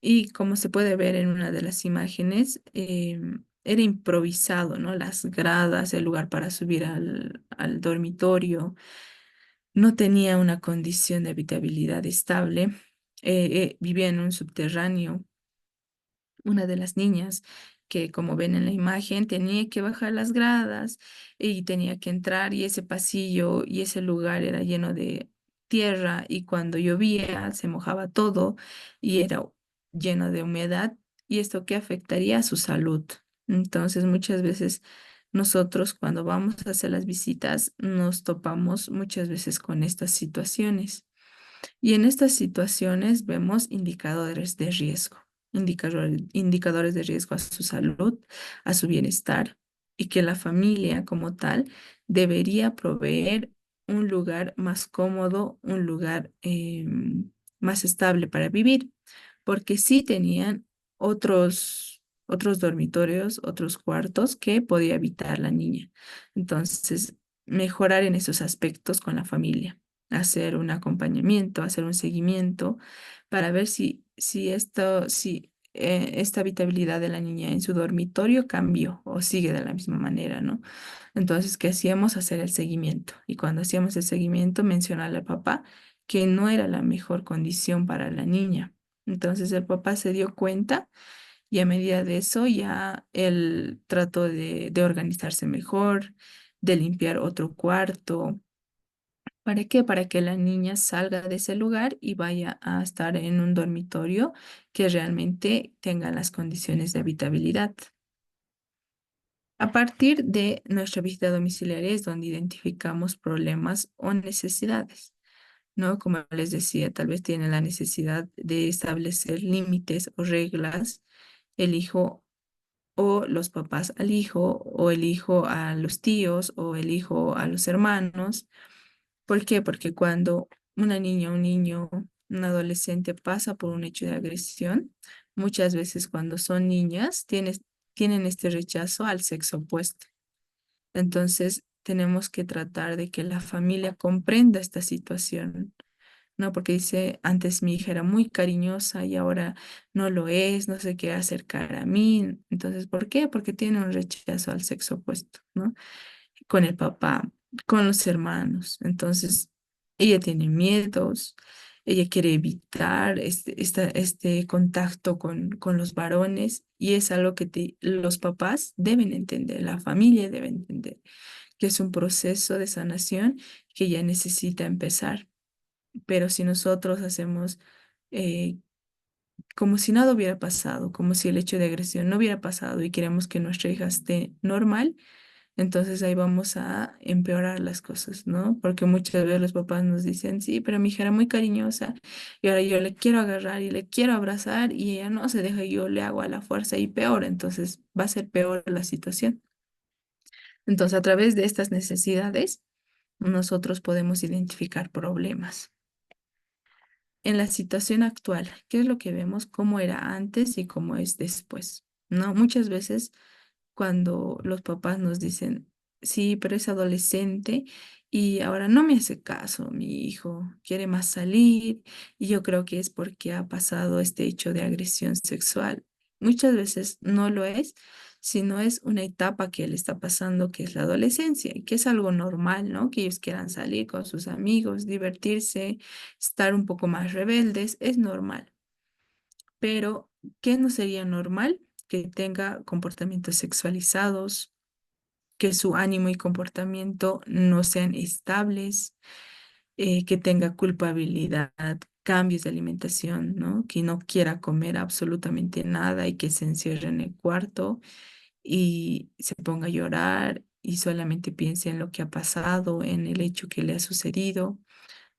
Y como se puede ver en una de las imágenes, era improvisado, ¿no? Las gradas, el lugar para subir al dormitorio, no tenía una condición de habitabilidad estable. Vivía en un subterráneo. Una de las niñas que, como ven en la imagen, tenía que bajar las gradas y tenía que entrar, y ese pasillo y ese lugar era lleno de tierra, y cuando llovía se mojaba todo y era lleno de humedad, y esto que afectaría a su salud. Entonces, muchas veces nosotros, cuando vamos a hacer las visitas, nos topamos muchas veces con estas situaciones. Y en estas situaciones vemos indicadores de riesgo, indicadores de riesgo a su salud, a su bienestar, y que la familia como tal debería proveer un lugar más cómodo, un lugar más estable para vivir, porque sí tenían otros dormitorios, otros cuartos que podía habitar la niña. Entonces, mejorar en esos aspectos con la familia, hacer un acompañamiento, hacer un seguimiento para ver si esta habitabilidad de la niña en su dormitorio cambió o sigue de la misma manera, ¿no? Entonces, ¿qué hacíamos? Hacer el seguimiento. Y cuando hacíamos el seguimiento, mencionarle al papá que no era la mejor condición para la niña. Entonces el papá se dio cuenta, y a medida de eso ya él trató de organizarse mejor, de limpiar otro cuarto. ¿Para qué? Para que la niña salga de ese lugar y vaya a estar en un dormitorio que realmente tenga las condiciones de habitabilidad. A partir de nuestra visita domiciliaria es donde identificamos problemas o necesidades, ¿no? Como les decía, tal vez tienen la necesidad de establecer límites o reglas, el hijo o los papás al hijo, o el hijo a los tíos, o el hijo a los hermanos. ¿Por qué? Porque cuando una niña, un niño, un adolescente pasa por un hecho de agresión, muchas veces cuando son niñas tienen este rechazo al sexo opuesto. Entonces, tenemos que tratar de que la familia comprenda esta situación, ¿no? Porque dice, antes mi hija era muy cariñosa y ahora no lo es, no se quiere acercar a mí. Entonces, ¿por qué? Porque tiene un rechazo al sexo opuesto, ¿no? Con el papá, con los hermanos. Entonces, ella tiene miedos, ella quiere evitar este contacto con los varones, y es algo que los papás deben entender, la familia debe entender, que es un proceso de sanación que ya necesita empezar. Pero si nosotros hacemos eh, como si nada hubiera pasado, como si el hecho de agresión no hubiera pasado, y queremos que nuestra hija esté normal, entonces ahí vamos a empeorar las cosas, ¿no? Porque muchas veces los papás nos dicen, sí, pero mi hija era muy cariñosa y ahora yo le quiero agarrar y le quiero abrazar y ella no se deja, y yo le hago a la fuerza y peor, entonces va a ser peor la situación. Entonces, a través de estas necesidades, nosotros podemos identificar problemas. En la situación actual, ¿qué es lo que vemos? ¿Cómo era antes y cómo es después? ¿No? Muchas veces cuando los papás nos dicen, sí, pero es adolescente y ahora no me hace caso, mi hijo quiere más salir, y yo creo que es porque ha pasado este hecho de agresión sexual. Muchas veces no lo es, sino es una etapa que él está pasando, que es la adolescencia, y que es algo normal, ¿no? Que ellos quieran salir con sus amigos, divertirse, estar un poco más rebeldes, es normal. Pero, ¿qué no sería normal? Que tenga comportamientos sexualizados, que su ánimo y comportamiento no sean estables, que tenga culpabilidad, cambios de alimentación, ¿no? Que no quiera comer absolutamente nada y que se encierre en el cuarto y se ponga a llorar y solamente piense en lo que ha pasado, en el hecho que le ha sucedido.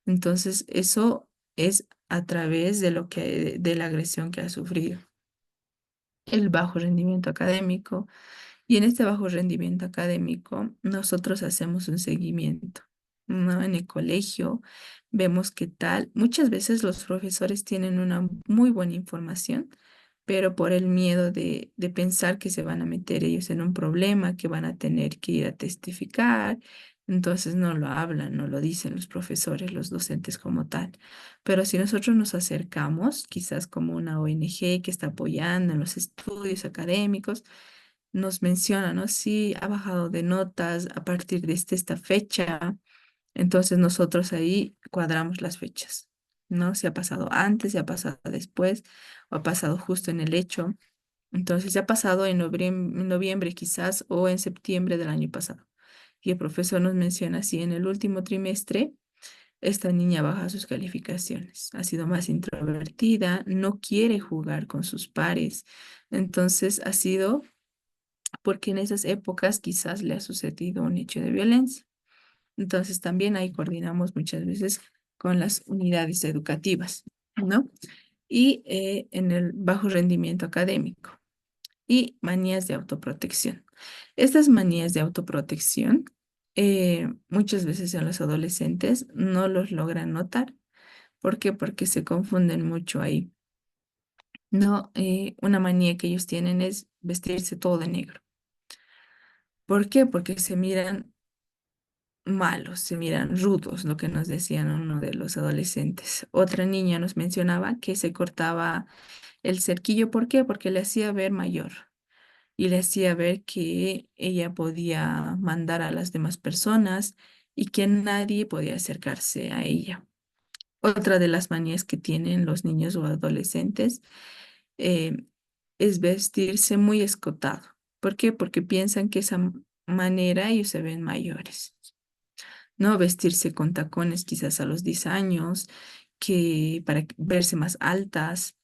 Entonces, eso es a través de la agresión que ha sufrido. El bajo rendimiento académico. Y en este bajo rendimiento académico, nosotros hacemos un seguimiento, ¿no? En el colegio vemos qué tal. Muchas veces los profesores tienen una muy buena información, pero por el miedo de pensar que se van a meter ellos en un problema, que van a tener que ir a testificar, Entonces no lo hablan, no lo dicen los profesores, los docentes como tal. Pero si nosotros nos acercamos, quizás como una ONG que está apoyando en los estudios académicos, nos menciona, ¿no? Sí, ha bajado de notas a partir de esta fecha. Entonces nosotros ahí cuadramos las fechas, ¿no? Si ha pasado antes, si ha pasado después, o ha pasado justo en el hecho. Entonces, ya ha pasado en noviembre quizás o en septiembre del año pasado. Y el profesor nos menciona así, en el último trimestre, esta niña baja sus calificaciones. Ha sido más introvertida, no quiere jugar con sus pares. Entonces, ha sido porque en esas épocas quizás le ha sucedido un hecho de violencia. Entonces, también ahí coordinamos muchas veces con las unidades educativas, ¿no? Y en el bajo rendimiento académico y manías de autoprotección. Estas manías de autoprotección muchas veces en los adolescentes no los logran notar. ¿Por qué? Porque se confunden mucho ahí. No, una manía que ellos tienen es vestirse todo de negro. ¿Por qué? Porque se miran malos, se miran rudos, lo que nos decían uno de los adolescentes. Otra niña nos mencionaba que se cortaba el cerquillo. ¿Por qué? Porque le hacía ver mayor y le hacía ver que ella podía mandar a las demás personas y que nadie podía acercarse a ella. Otra de las manías que tienen los niños o adolescentes eh, es vestirse muy escotado. ¿Por qué? Porque piensan que esa manera ellos se ven mayores. No vestirse con tacones quizás a los 10 años, que para verse más altas.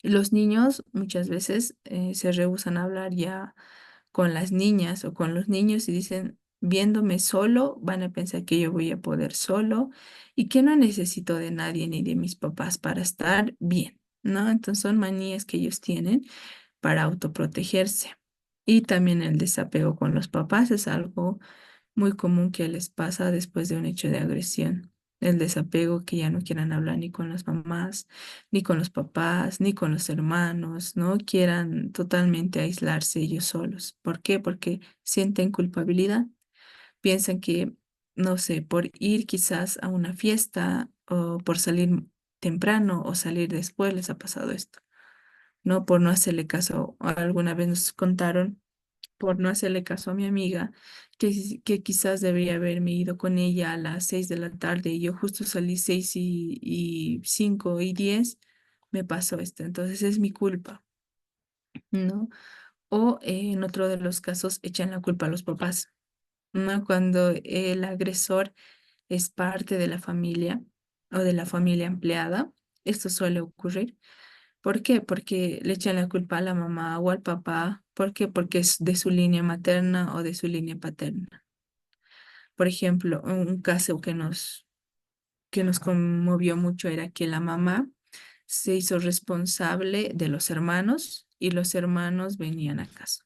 Los niños muchas veces se rehúsan a hablar ya con las niñas o con los niños y dicen, viéndome solo, van a pensar que yo voy a poder solo y que no necesito de nadie ni de mis papás para estar bien, ¿no? Entonces son manías que ellos tienen para autoprotegerse. Y también el desapego con los papás es algo muy común que les pasa después de un hecho de agresión. El desapego, que ya no quieran hablar ni con las mamás, ni con los papás, ni con los hermanos, ¿no? Quieran totalmente aislarse ellos solos. ¿Por qué? Porque sienten culpabilidad. Piensan que, no sé, por ir quizás a una fiesta o por salir temprano o salir después les ha pasado esto, ¿no? Por no hacerle caso. Alguna vez nos contaron por no hacerle caso a mi amiga, que quizás debería haberme ido con ella a las 6 de la tarde y yo justo salí 6:05 y 10, me pasó esto. Entonces es mi culpa, ¿no? O en otro de los casos echan la culpa a los papás, ¿no? Cuando el agresor es parte de la familia o de la familia empleada, esto suele ocurrir. ¿Por qué? Porque le echan la culpa a la mamá o al papá. ¿Por qué? Porque es de su línea materna o de su línea paterna. Por ejemplo, un caso que nos conmovió mucho era que la mamá se hizo responsable de los hermanos y los hermanos venían a casa,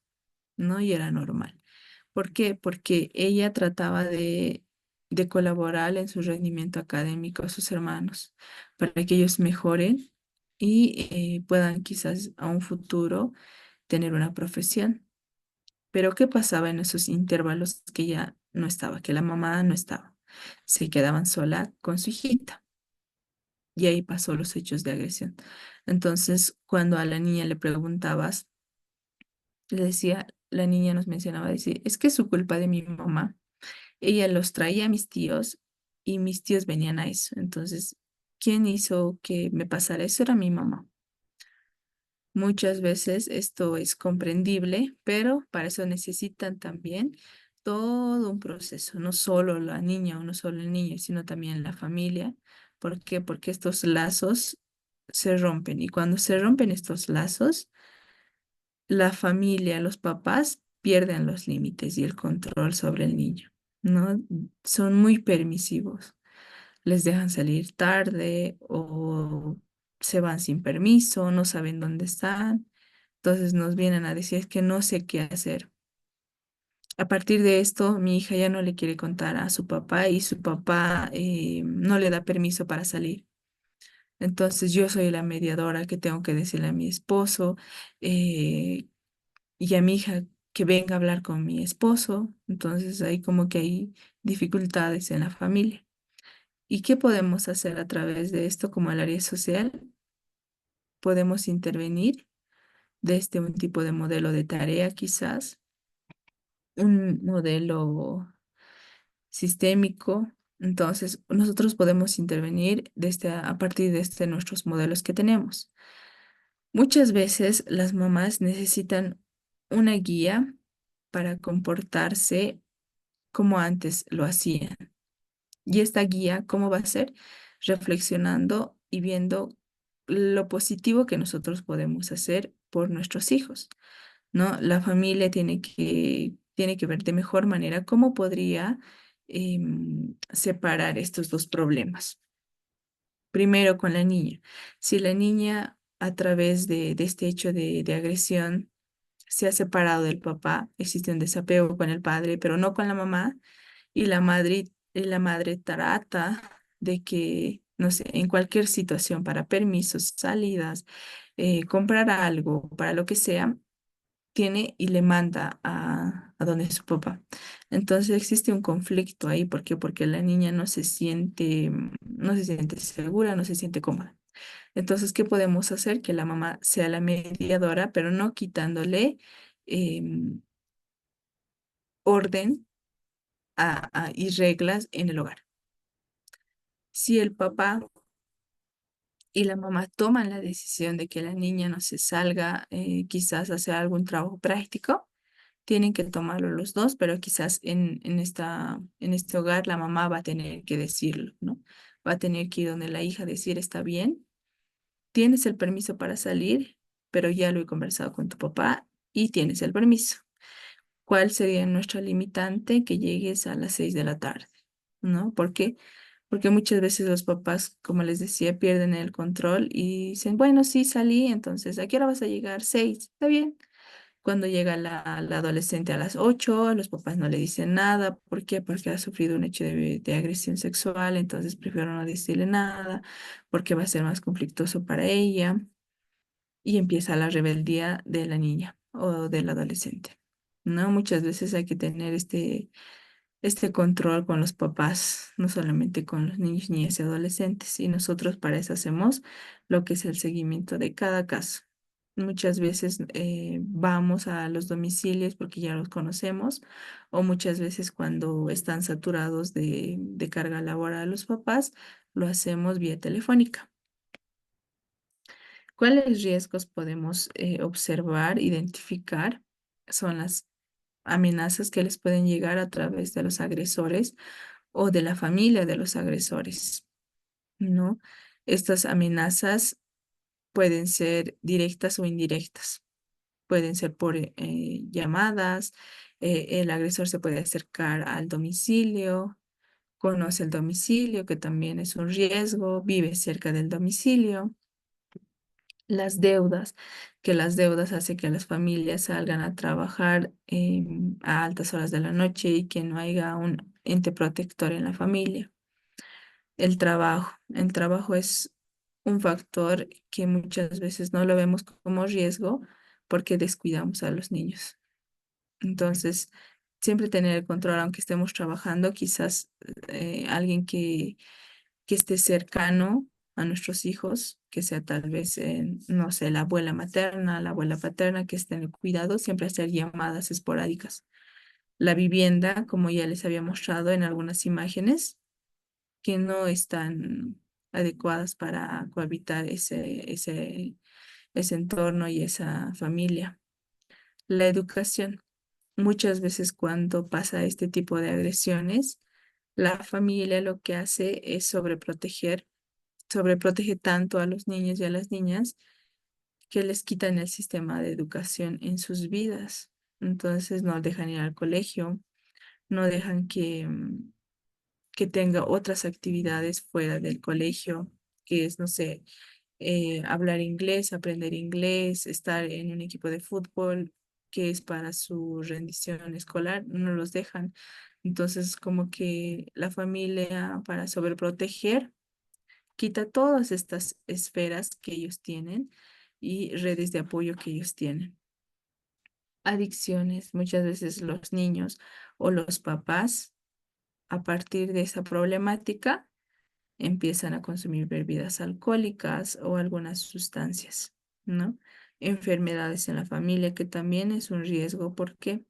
¿no? Y era normal. ¿Por qué? Porque ella trataba de colaborar en su rendimiento académico a sus hermanos para que ellos mejoren y puedan quizás a un futuro tener una profesión. Pero ¿qué pasaba en esos intervalos que ella no estaba, que la mamá no estaba? Se quedaban sola con su hijita y ahí pasó los hechos de agresión. Entonces, cuando a la niña le preguntabas, le decía, la niña nos mencionaba, decir, es que es su culpa de mi mamá. Ella los traía a mis tíos y mis tíos venían a eso. Entonces, ¿quién hizo que me pasara eso? Era mi mamá. Muchas veces esto es comprendible, pero para eso necesitan también todo un proceso, no solo la niña o no solo el niño, sino también la familia. ¿Por qué? Porque estos lazos se rompen y cuando se rompen estos lazos, la familia, los papás pierden los límites y el control sobre el niño, ¿no? Son muy permisivos. Les dejan salir tarde o se van sin permiso, no saben dónde están. Entonces nos vienen a decir es que no sé qué hacer. A partir de esto, mi hija ya no le quiere contar a su papá y su papá no le da permiso para salir. Entonces yo soy la mediadora que tengo que decirle a mi esposo eh, y a mi hija que venga a hablar con mi esposo. Entonces hay como que hay dificultades en la familia. ¿Y qué podemos hacer a través de esto como el área social? Podemos intervenir desde un tipo de modelo de tarea, quizás, un modelo sistémico. Entonces, nosotros podemos intervenir desde a partir de nuestros modelos que tenemos. Muchas veces las mamás necesitan una guía para comportarse como antes lo hacían. Y esta guía, ¿cómo va a ser? Reflexionando y viendo lo positivo que nosotros podemos hacer por nuestros hijos, ¿no? La familia tiene que ver de mejor manera cómo podría separar estos dos problemas. Primero con la niña. Si la niña a través de este hecho de agresión se ha separado del papá, existe un desapego con el padre, pero no con la mamá, y la madre trata de que, no sé, en cualquier situación, para permisos, salidas, comprar algo, para lo que sea, tiene y le manda a donde su papá. Entonces existe un conflicto ahí. ¿Por qué? Porque la niña no se siente segura, no se siente cómoda. Entonces, ¿qué podemos hacer? Que la mamá sea la mediadora, pero no quitándole em, orden y reglas en el hogar. Si el papá y la mamá toman la decisión de que la niña no se salga, quizás a hacer algún trabajo práctico, tienen que tomarlo los dos, pero quizás en este hogar la mamá va a tener que decirlo, ¿no? Va a tener que ir donde la hija decir, está bien, tienes el permiso para salir, pero ya lo he conversado con tu papá y tienes el permiso. ¿Cuál sería nuestra limitante? Que llegues a las 6 de la tarde, ¿no? ¿Por qué? Porque muchas veces los papás, como les decía, pierden el control y dicen, bueno, sí, salí, entonces, ¿a qué hora vas a llegar? 6, está bien. Cuando llega la adolescente a las 8, los papás no le dicen nada. ¿Por qué? Porque ha sufrido un hecho de agresión sexual, entonces prefiero no decirle nada, porque va a ser más conflictuoso para ella. Y empieza la rebeldía de la niña o del adolescente, ¿no? Muchas veces hay que tener este control con los papás, no solamente con los niños, niñas y adolescentes. Y nosotros para eso hacemos lo que es el seguimiento de cada caso. Muchas veces vamos a los domicilios porque ya los conocemos, o muchas veces cuando están saturados de carga laboral los papás, lo hacemos vía telefónica. ¿Cuáles riesgos podemos observar, identificar? Son las amenazas que les pueden llegar a través de los agresores o de la familia de los agresores, ¿no? Estas amenazas pueden ser directas o indirectas. Pueden ser por llamadas, el agresor se puede acercar al domicilio, conoce el domicilio, que también es un riesgo, vive cerca del domicilio. Las deudas, que las deudas hace que las familias salgan a trabajar a altas horas de la noche y que no haya un ente protector en la familia. El trabajo es un factor que muchas veces no lo vemos como riesgo porque descuidamos a los niños. Entonces, siempre tener el control, aunque estemos trabajando, quizás alguien que esté cercano a nuestros hijos, que sea tal vez, no sé, la abuela materna, la abuela paterna, que esté en el cuidado, siempre hacer llamadas esporádicas. La vivienda, como ya les había mostrado en algunas imágenes, que no están adecuadas para cohabitar ese entorno y esa familia. La educación. Muchas veces cuando pasa este tipo de agresiones, la familia lo que hace es sobreprotege tanto a los niños y a las niñas que les quitan el sistema de educación en sus vidas. Entonces no dejan ir al colegio, no dejan que tenga otras actividades fuera del colegio, que es, no sé, hablar inglés, aprender inglés, estar en un equipo de fútbol, que es para su rendición escolar, no los dejan. Entonces, como que la familia, para sobreproteger, quita todas estas esferas que ellos tienen y redes de apoyo que ellos tienen. adicciones. Muchas veces los niños o los papás, a partir de esa problemática, empiezan a consumir bebidas alcohólicas o algunas sustancias, ¿no? Enfermedades en la familia, que también es un riesgo. ¿Por qué?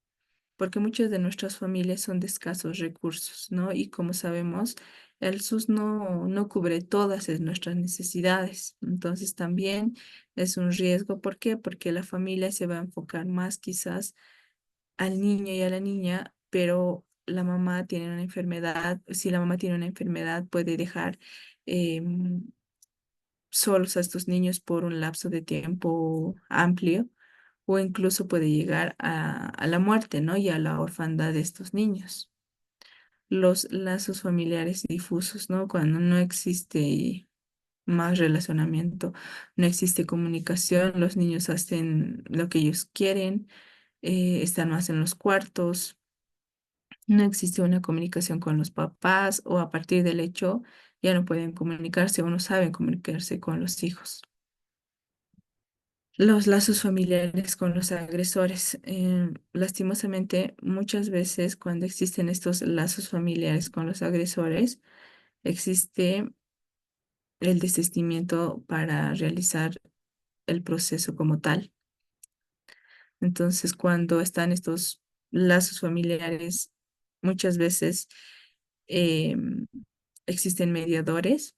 Porque muchas de nuestras familias son de escasos recursos, ¿no? Y como sabemos, el SUS no cubre todas nuestras necesidades. Entonces también es un riesgo. ¿Por qué? Porque la familia se va a enfocar más quizás al niño y a la niña, pero la mamá tiene una enfermedad. Si la mamá tiene una enfermedad, puede dejar solos a estos niños por un lapso de tiempo amplio, o incluso puede llegar a la muerte, ¿no? Y a la orfandad de estos niños. Los lazos familiares difusos, ¿no? Cuando no existe más relacionamiento, no existe comunicación, los niños hacen lo que ellos quieren, están más en los cuartos, no existe una comunicación con los papás, o a partir del hecho ya no pueden comunicarse o no saben comunicarse con los hijos. Los lazos familiares con los agresores. Lastimosamente, muchas veces cuando existen estos lazos familiares con los agresores, existe el desistimiento para realizar el proceso como tal. Entonces, cuando están estos lazos familiares, muchas veces em, existen mediadores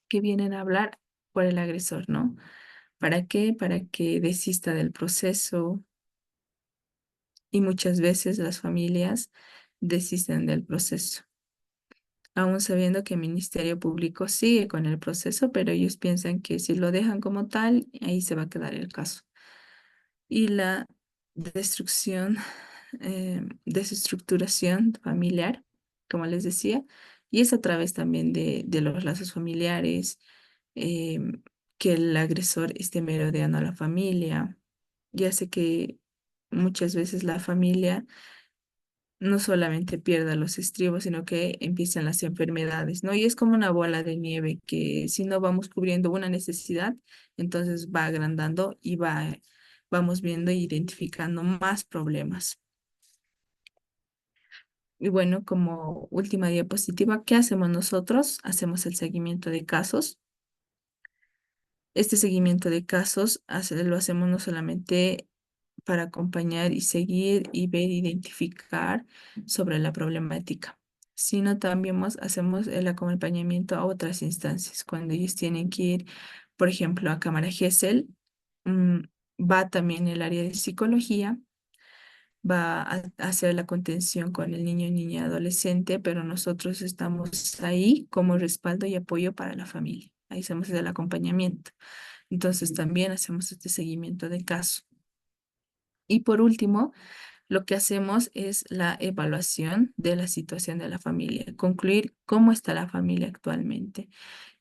que vienen a hablar por el agresor, ¿no? ¿Para qué? Para que desista del proceso, y muchas veces las familias desisten del proceso, aún sabiendo que el Ministerio Público sigue con el proceso, pero ellos piensan que si lo dejan como tal, ahí se va a quedar el caso. Y la destrucción, desestructuración familiar, como les decía, y es a través también de los lazos familiares, em, que el agresor esté merodeando a la familia, y hace que muchas veces la familia no solamente pierda los estribos, sino que empiezan las enfermedades, ¿no? Y es como una bola de nieve que si no vamos cubriendo una necesidad, entonces va agrandando y vamos viendo e identificando más problemas. Y bueno, como última diapositiva, ¿qué hacemos nosotros? Hacemos el seguimiento de casos. Este seguimiento de casos lo hacemos no solamente para acompañar y seguir y ver, identificar sobre la problemática, sino también hacemos el acompañamiento a otras instancias. Cuando ellos tienen que ir, por ejemplo, a Cámara GESEL, mm, va también el área de psicología, va a hacer la contención con el niño, niña, adolescente, pero nosotros estamos ahí como respaldo y apoyo para la familia. Ahí hacemos el acompañamiento. Entonces también hacemos este seguimiento de caso. Y por último, lo que hacemos es la evaluación de la situación de la familia, concluir cómo está la familia actualmente.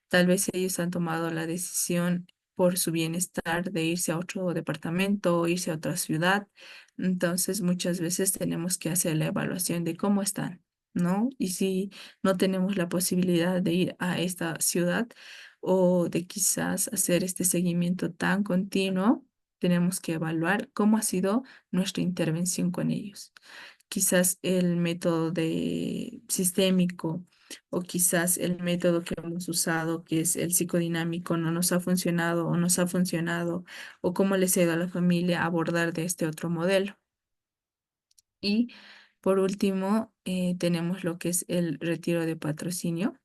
Tal vez ellos han tomado la decisión por su bienestar de irse a otro departamento o irse a otra ciudad. Entonces, muchas veces tenemos que hacer la evaluación de cómo están, ¿no? Y si no tenemos la posibilidad de ir a esta ciudad o de quizás hacer este seguimiento tan continuo, tenemos que evaluar cómo ha sido nuestra intervención con ellos. Quizás el método sistémico, o quizás el método que hemos usado, que es el psicodinámico, no nos ha funcionado o nos ha funcionado, o cómo les ha ido a la familia abordar de este otro modelo. Y por último, tenemos lo que es el retiro de patrocinio.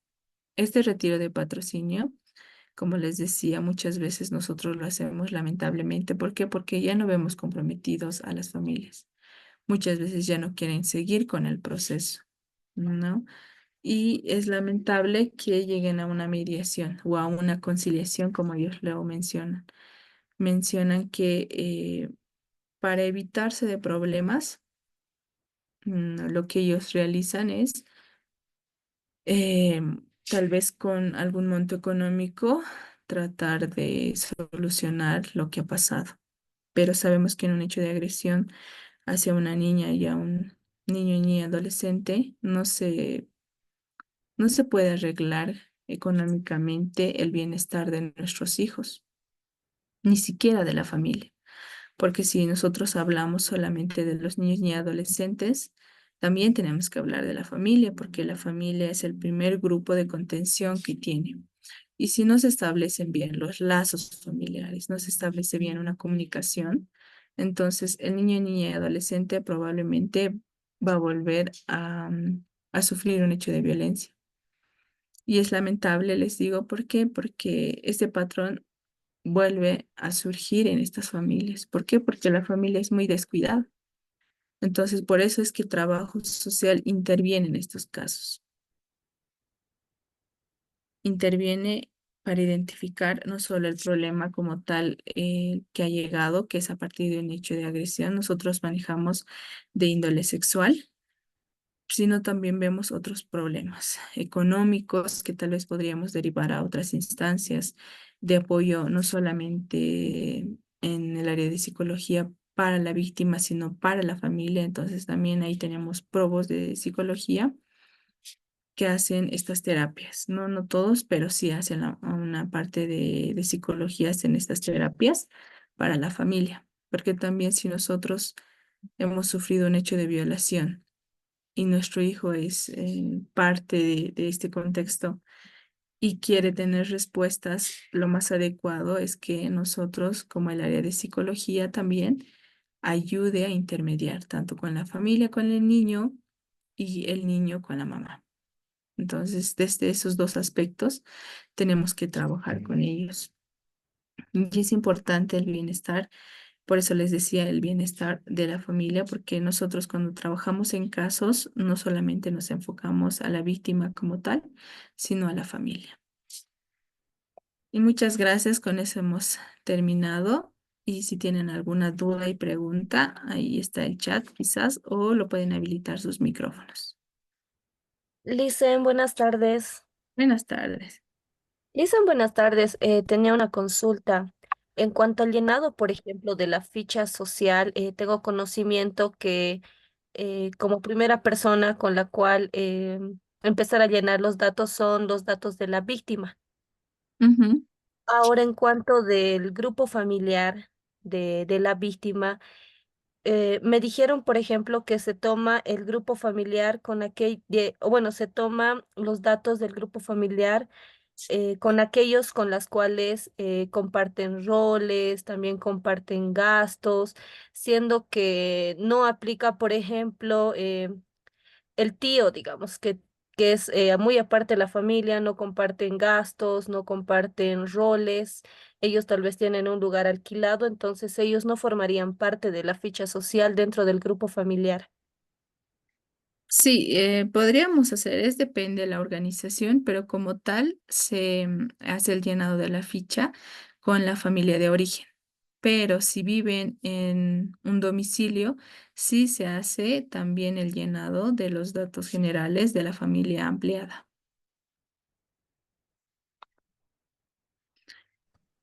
Este retiro de patrocinio, como les decía, muchas veces nosotros lo hacemos lamentablemente. ¿Por qué? Porque ya no vemos comprometidos a las familias. Muchas veces ya no quieren seguir con el proceso, ¿no? Y es lamentable que lleguen a una mediación o a una conciliación, como ellos luego mencionan. Mencionan que para evitarse de problemas, lo que ellos realizan es tal vez con algún monto económico tratar de solucionar lo que ha pasado. Pero sabemos que en un hecho de agresión hacia una niña y a un niño y niña adolescente no se puede arreglar económicamente el bienestar de nuestros hijos, ni siquiera de la familia. porque si nosotros hablamos solamente de los niños y adolescentes, también tenemos que hablar de la familia, porque la familia es el primer grupo de contención que tiene. Y si no se establecen bien los lazos familiares, no se establece bien una comunicación, entonces el niño, niña y adolescente probablemente va a volver a sufrir un hecho de violencia. Y es lamentable, les digo, ¿por qué? Porque este patrón vuelve a surgir en estas familias. ¿Por qué? Porque la familia es muy descuidada. Entonces, por eso es que el trabajo social interviene en estos casos. Interviene para identificar no solo el problema como tal que ha llegado, que es a partir de un hecho de agresión, nosotros manejamos de índole sexual, sino también vemos otros problemas económicos que tal vez podríamos derivar a otras instancias de apoyo, no solamente en el área de psicología para la víctima, sino para la familia. Entonces también ahí tenemos probos de psicología que hacen estas terapias. No, no todos, pero sí hacen una parte de psicología, hacen estas terapias para la familia. Porque también si nosotros hemos sufrido un hecho de violación y nuestro hijo es parte de este contexto y quiere tener respuestas, lo más adecuado es que nosotros, como el área de psicología también, ayude a intermediar tanto con la familia, con el niño y el niño con la mamá. Entonces, desde esos dos aspectos tenemos que trabajar con ellos. Y es importante el bienestar, por eso les decía el bienestar de la familia, porque nosotros cuando trabajamos en casos no solamente nos enfocamos a la víctima como tal, sino a la familia. Y muchas gracias, con eso hemos terminado. Y si tienen alguna duda y pregunta, ahí está el chat quizás, o lo pueden habilitar sus micrófonos. Licen, buenas tardes. Buenas tardes. Licen, buenas tardes. Tenía una consulta. En cuanto al llenado, por ejemplo, de la ficha social, tengo conocimiento que como primera persona con la cual empezar a llenar los datos son los datos de la víctima. Ujú. Ahora, en cuanto del grupo familiar de la víctima, me dijeron, por ejemplo, que se toma el grupo familiar con o bueno, se toma los datos del grupo familiar con aquellos con las cuales comparten roles, también comparten gastos, siendo que no aplica, por ejemplo, el tío, digamos, que es muy aparte de la familia, no comparten gastos, no comparten roles, ellos tal vez tienen un lugar alquilado, entonces ellos no formarían parte de la ficha social dentro del grupo familiar. Sí, podríamos hacer, depende de la organización, pero como tal se hace el llenado de la ficha con la familia de origen. Pero si viven en un domicilio, sí se hace también el llenado de los datos generales de la familia ampliada.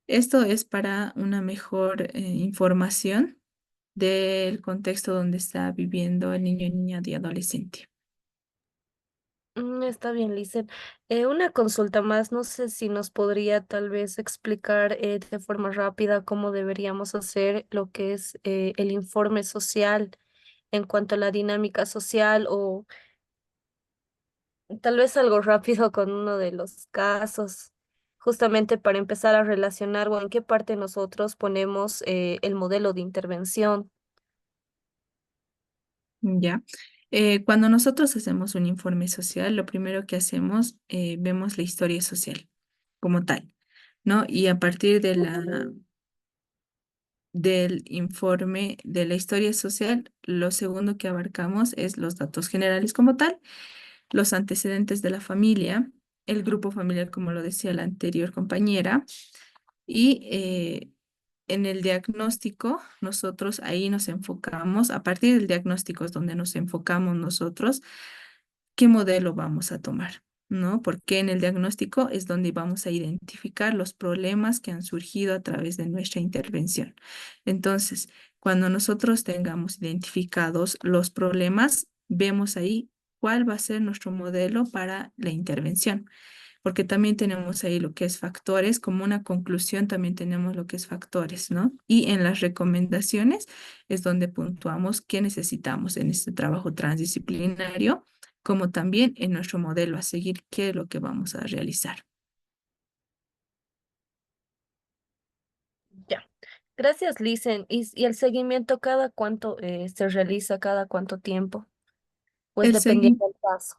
Esto es para una mejor información del contexto donde está viviendo el niño, niña y adolescente. Está bien, Licen. Una consulta más, no sé si nos podría tal vez explicar de forma rápida cómo deberíamos hacer lo que es el informe social en cuanto a la dinámica social o tal vez algo rápido con uno de los casos, justamente para empezar a relacionar o en qué parte nosotros ponemos el modelo de intervención. Ya. Cuando nosotros hacemos un informe social, lo primero que hacemos, vemos la historia social como tal, ¿no? Y a partir del informe de la historia social, lo segundo que abarcamos es los datos generales como tal, los antecedentes de la familia, el grupo familiar, como lo decía la anterior compañera, y en el diagnóstico, nosotros ahí nos enfocamos, a partir del diagnóstico es donde nos enfocamos nosotros, qué modelo vamos a tomar, ¿no? Porque en el diagnóstico es donde vamos a identificar los problemas que han surgido a través de nuestra intervención. Entonces, cuando nosotros tengamos identificados los problemas, vemos ahí cuál va a ser nuestro modelo para la intervención. porque también tenemos ahí lo que es factores, como una conclusión también tenemos lo que es factores, ¿no? Y en las recomendaciones es donde puntuamos qué necesitamos en este trabajo transdisciplinario, como también en nuestro modelo a seguir, qué es lo que vamos a realizar. Ya. Gracias, Licen. ¿Y el seguimiento cada cuánto se realiza, cada cuánto tiempo? Pues El dependiendo segui- del caso.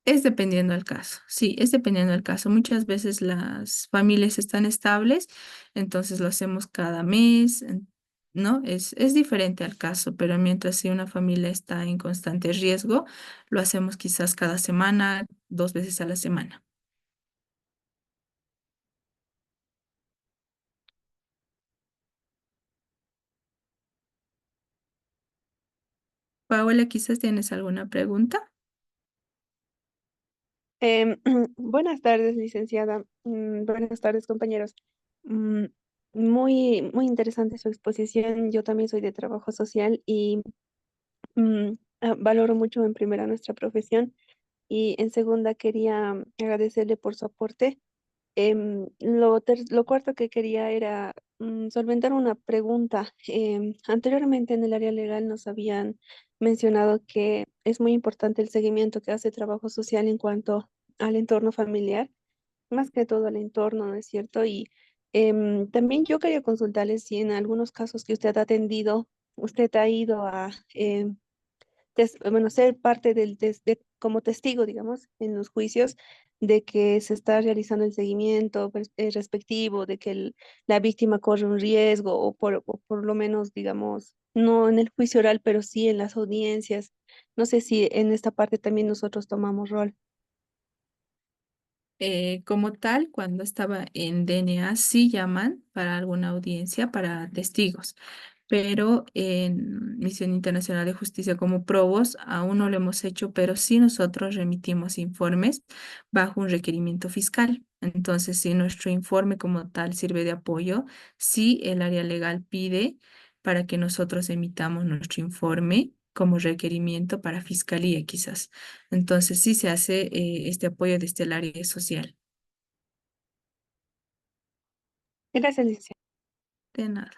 Es dependiendo del caso, sí, es dependiendo del caso. Muchas veces las familias están estables, entonces lo hacemos cada mes, ¿no? Es diferente al caso, pero mientras si una familia está en constante riesgo, lo hacemos quizás cada semana, 2 veces a la semana. Paola, quizás tienes alguna pregunta. Buenas tardes, licenciada. Buenas tardes, compañeros. Mm, muy interesante su exposición. Yo también soy de trabajo social y valoro mucho en primera nuestra profesión y en segunda quería agradecerle por su aporte. Lo cuarto que quería era solventar una pregunta. Anteriormente en el área legal nos habían mencionado que es muy importante el seguimiento que hace trabajo social en cuanto al entorno familiar, más que todo al entorno, ¿no es cierto? Y también yo quería consultarles si en algunos casos que usted ha atendido, usted ha ido a bueno, ser parte como testigo, digamos, en los juicios de que se está realizando el seguimiento respectivo, de que la víctima corre un riesgo o por lo menos, digamos, no en el juicio oral, pero sí en las audiencias. No sé si en esta parte también nosotros tomamos rol. Como tal, cuando estaba en DNA, sí llaman para alguna audiencia, para testigos, pero en Misión Internacional de Justicia como probos aún no lo hemos hecho, pero sí nosotros remitimos informes bajo un requerimiento fiscal. Entonces, si nuestro informe como tal sirve de apoyo, sí el área legal pide para que nosotros emitamos nuestro informe como requerimiento para fiscalía quizás. Entonces, sí se hace este apoyo desde el área social. Gracias, licenciada. De nada.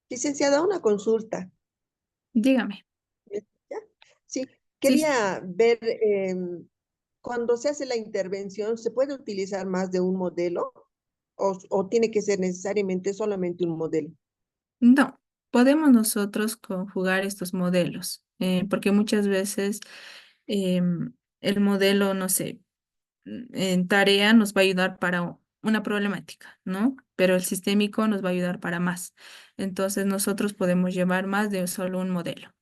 Licenciada, una consulta. Dígame. ¿Ya? Sí, Sí, sí. quería ver, cuando se hace la intervención, ¿se puede utilizar más de un modelo o tiene que ser necesariamente solamente un modelo? No, podemos nosotros conjugar estos modelos, porque muchas veces el modelo, no sé, en tarea nos va a ayudar para una problemática, ¿no? Pero el sistémico nos va a ayudar para más. Entonces nosotros podemos llevar más de solo un modelo.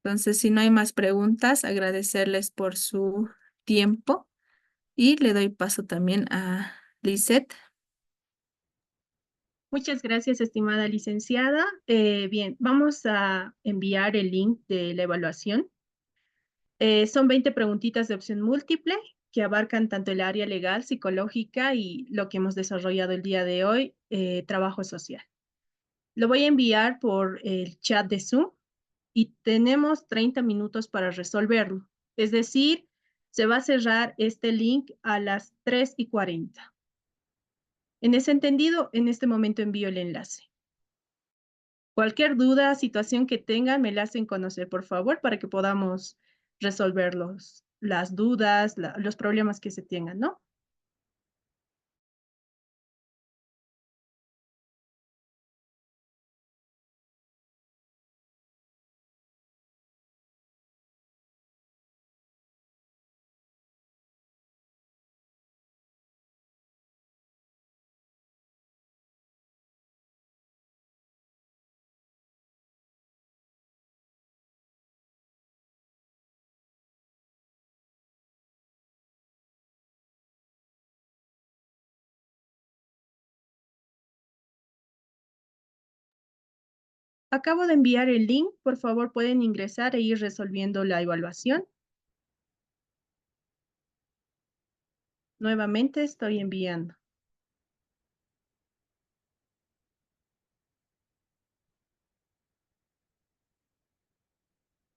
Entonces, si no hay más preguntas, agradecerles por su tiempo y le doy paso también a Lisette. Muchas gracias, estimada licenciada. Bien, vamos a enviar el link de la evaluación. Son 20 preguntitas de opción múltiple que abarcan tanto el área legal, psicológica y lo que hemos desarrollado el día de hoy, trabajo social. Lo voy a enviar por el chat de Zoom y tenemos 30 minutos para resolverlo. Es decir, se va a cerrar este link a las 3:40. En ese entendido, en este momento envío el enlace. Cualquier duda, situación que tengan, me la hacen conocer, por favor, para que podamos resolver las dudas, los problemas que se tengan, ¿no? Acabo de enviar el link, por favor, pueden ingresar e ir resolviendo la evaluación. Nuevamente estoy enviando.